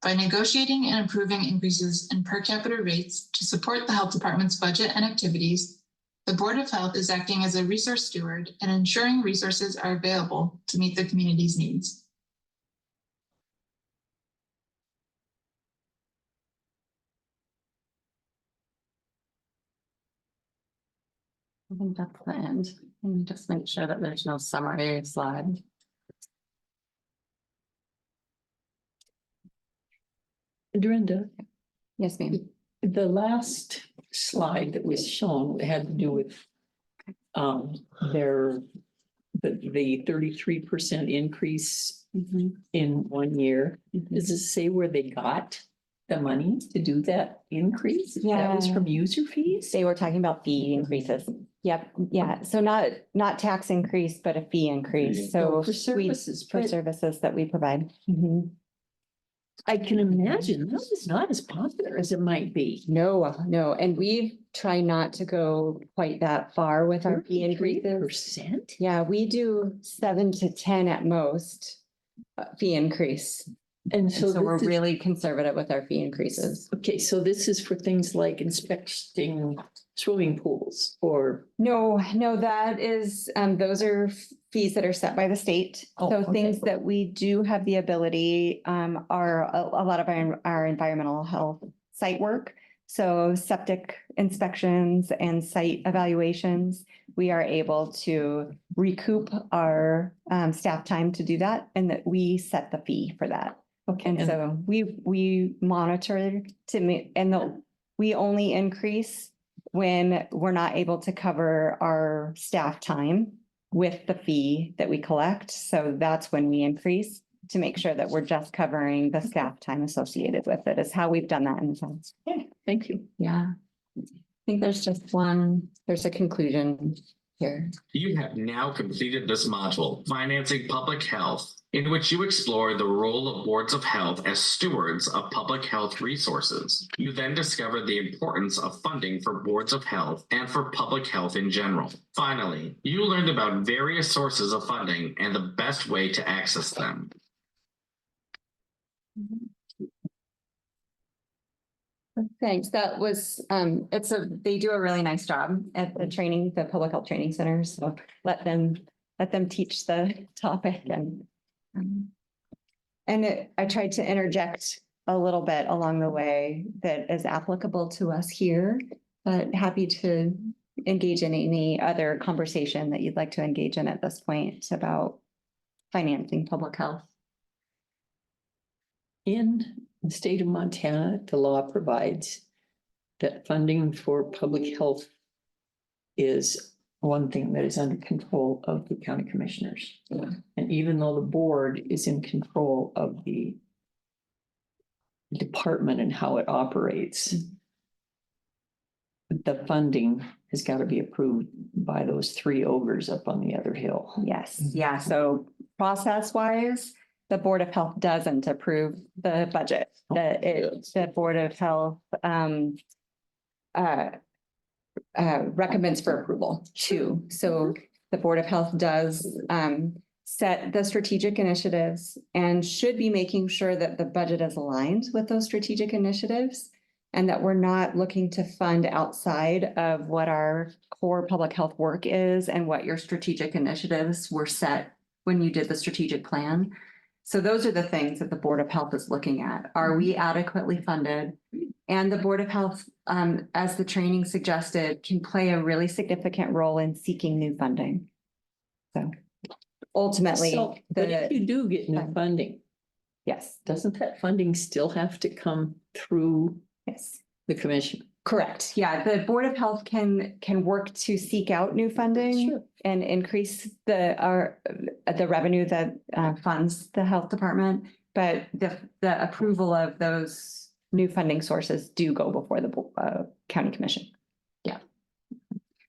By negotiating and approving increases in per capita rates to support the health department's budget and activities, the Board of Health is acting as a resource steward and ensuring resources are available to meet the community's needs. I think that's the end. Let me just make sure that there's no summary slide. Dorinda, Yes, ma'am. the last slide that was shown had to do with their the 33% increase in 1 year. Does it say where they got the money to do that increase? That was from user fees? They were talking about fee increases. Yep, yeah, so not tax increase, but a fee increase, so. For services, For but services that we provide. I can imagine that is not as popular as it might be. No, and we try not to go quite that far with our fee increases. 33%? Yeah, we do 7 to 10 at most fee increase. And And so so we're this is- really conservative with our fee increases. Okay, so this is for things like inspecting swimming pools or. No, that is, those are fees that are set by the state. Oh, So okay. things that we do have the ability, are a lot of our environmental health site work. So septic inspections and site evaluations, we are able to recoup our staff time to do that, and that we set the fee for that. Okay. And so we monitor we only increase when we're not able to cover our staff time with the fee that we collect. So that's when we increase to make sure that we're just covering the staff time associated with it, is how we've done that in the past. Okay, thank you. Yeah. I think there's there's a conclusion here. You have now completed this module, Financing Public Health, in which you explore the role of boards of health as stewards of public health resources. You then discover the importance of funding for boards of health and for public health in general. Finally, you learned about various sources of funding and the best way to access them. Thanks. That was, they do a really nice job at the training, the public health training centers. So let them teach the topic I tried to interject a little bit along the way that is applicable to us here, but happy to engage in any other conversation that you'd like to engage in at this point about financing public health. In the state of Montana, the law provides that funding for public health is one thing that is under control of the county commissioners. And even though the board is in control of the department and how it operates, the funding has got to be approved by those three ogres up on the other hill. Yes, yeah, so process wise, the Board of Health doesn't approve the budget. The Board of Health recommends for approval too. So the Board of Health does set the strategic initiatives and should be making sure that the budget is aligned with those strategic initiatives, and that we're not looking to fund outside of what our core public health work is and what your strategic initiatives were set when you did the strategic plan. So those are the things that the Board of Health is looking at. Are we adequately funded? And the Board of Health, as the training suggested, can play a really significant role in seeking new funding. So ultimately, So, but if you do get new funding, yes, doesn't that funding still have to come through yes, the commission? correct. Yeah, the Board of Health can work to seek out new funding. Sure. And increase the revenue that funds the health department, but the approval of those new funding sources do go before the county commission. Yeah.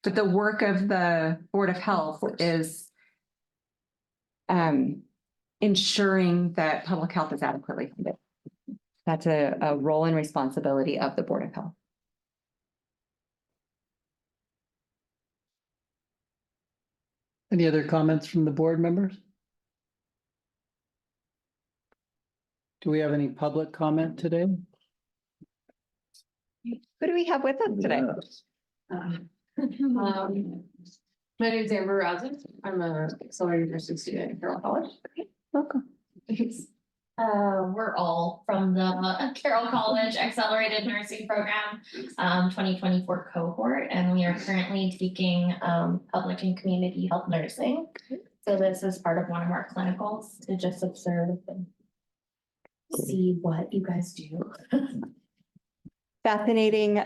But the work of the Board of Health is ensuring that public health is adequately funded. That's a role and responsibility of the Board of Health. Any other comments from the board members? Do we have any public comment today? Who do we have with us today? My name is Amber Rosen. I'm a accelerated nursing student at Carroll College. Welcome. We're all from the Carroll College Accelerated Nursing Program, 2024 cohort, and we are currently taking public and community health nursing. So this is part of one of our clinicals to just observe and see what you guys do. Fascinating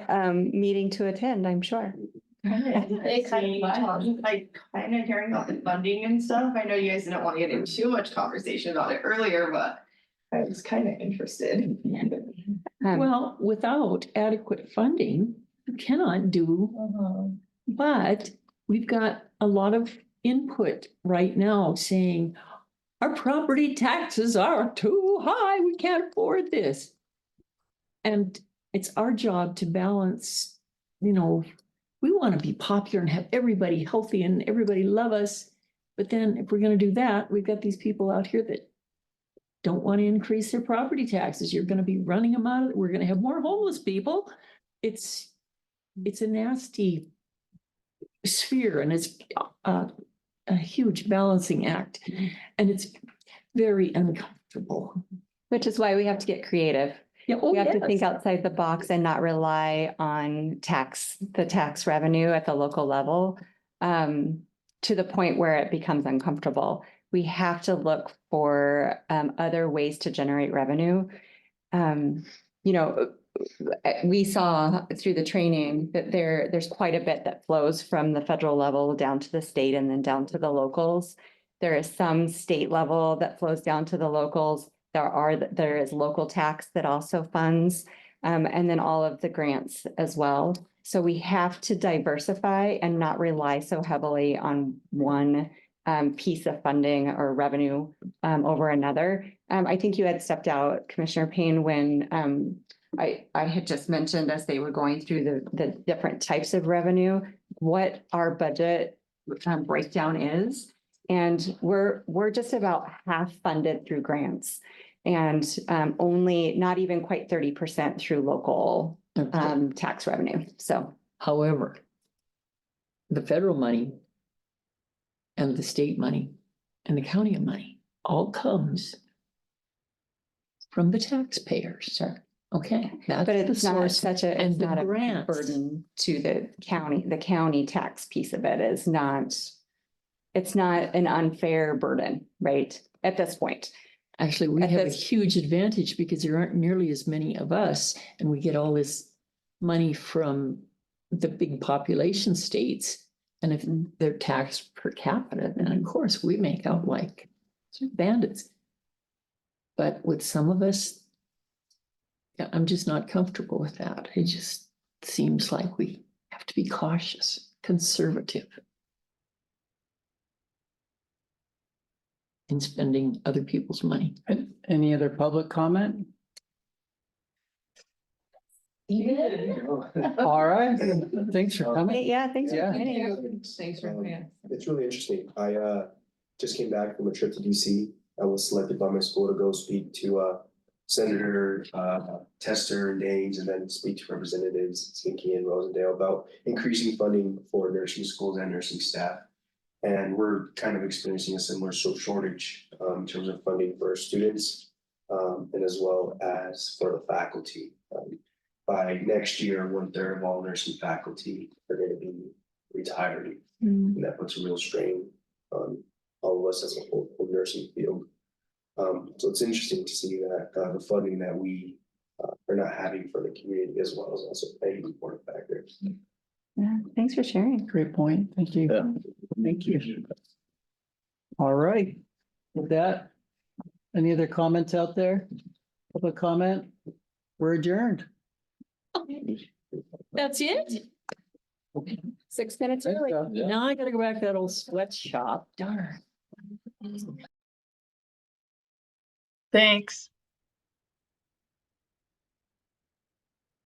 meeting to attend, I'm sure. It kind of Like kind of hearing about the funding and stuff. I know you guys didn't want to get into too much conversation about it earlier, but I was kind of interested. Well, without adequate funding, you cannot do. But we've got a lot of input right now saying our property taxes are too high. We can't afford this. And it's our job to balance, you know, we want to be popular and have everybody healthy and everybody love us. But then if we're going to do that, we've got these people out here that don't want to increase their property taxes. You're going to be running them out of, we're going to have more homeless people. It's a nasty sphere, and it's a huge balancing act, and it's very uncomfortable. Which is why we have to get creative. Yeah, We have to think outside the box and not rely on the tax revenue at the local level to the point where it becomes uncomfortable. We have to look for other ways to generate revenue. You know, we saw through the training that there's quite a bit that flows from the federal level down to the state and then down to the locals. There is some state level that flows down to the locals. There is local tax that also funds, and then all of the grants as well. So we have to diversify and not rely so heavily on one piece of funding or revenue over another. I think you had stepped out, Commissioner Payne, when I had just mentioned as they were going through the different types of revenue, what our budget breakdown is. And we're just about half funded through grants and only not even quite 30% through local tax revenue. So, However, the federal money and the state money and the county money all comes from the taxpayers. sure. Okay, that's But the it's not source. such a, and it's the not a grants. burden to the county. The county tax piece of it is not, it's not an unfair burden, right? At this point. Actually, we At have a this- huge advantage because there aren't nearly as many of us, and we get all this money from the big population states. And if they're taxed per capita, then of course we make out like bandits. But with some of us, yeah, I'm just not comfortable with that. It just seems like we have to be cautious, conservative in spending other people's money. Any other public comment? All right, thanks for coming. Yeah, thanks for Yeah. joining. Thanks for having us. It's really interesting. I just came back from a trip to DC. I was selected by my school to go speak to Senator Tester and Daines, and then speak to Representatives Zinke and Rosendale about increasing funding for nursing schools and nursing staff. And we're kind of experiencing a similar shortage in terms of funding for students and as well as for the faculty. By next year, 1/3 of all nursing faculty are going to be retiring. And that puts a real strain on all of us as a whole nursing field. So it's interesting to see that the funding that we are not having for the community as well is also playing an important factor. Yeah, thanks for sharing. Great point. Thank you. Yeah. Thank you. All right. With that, any other comments out there? Public comment? We're adjourned. That's it? 6 minutes Thanks, early. Josh. Now I gotta go back to that old sweatshop, darn. Thanks.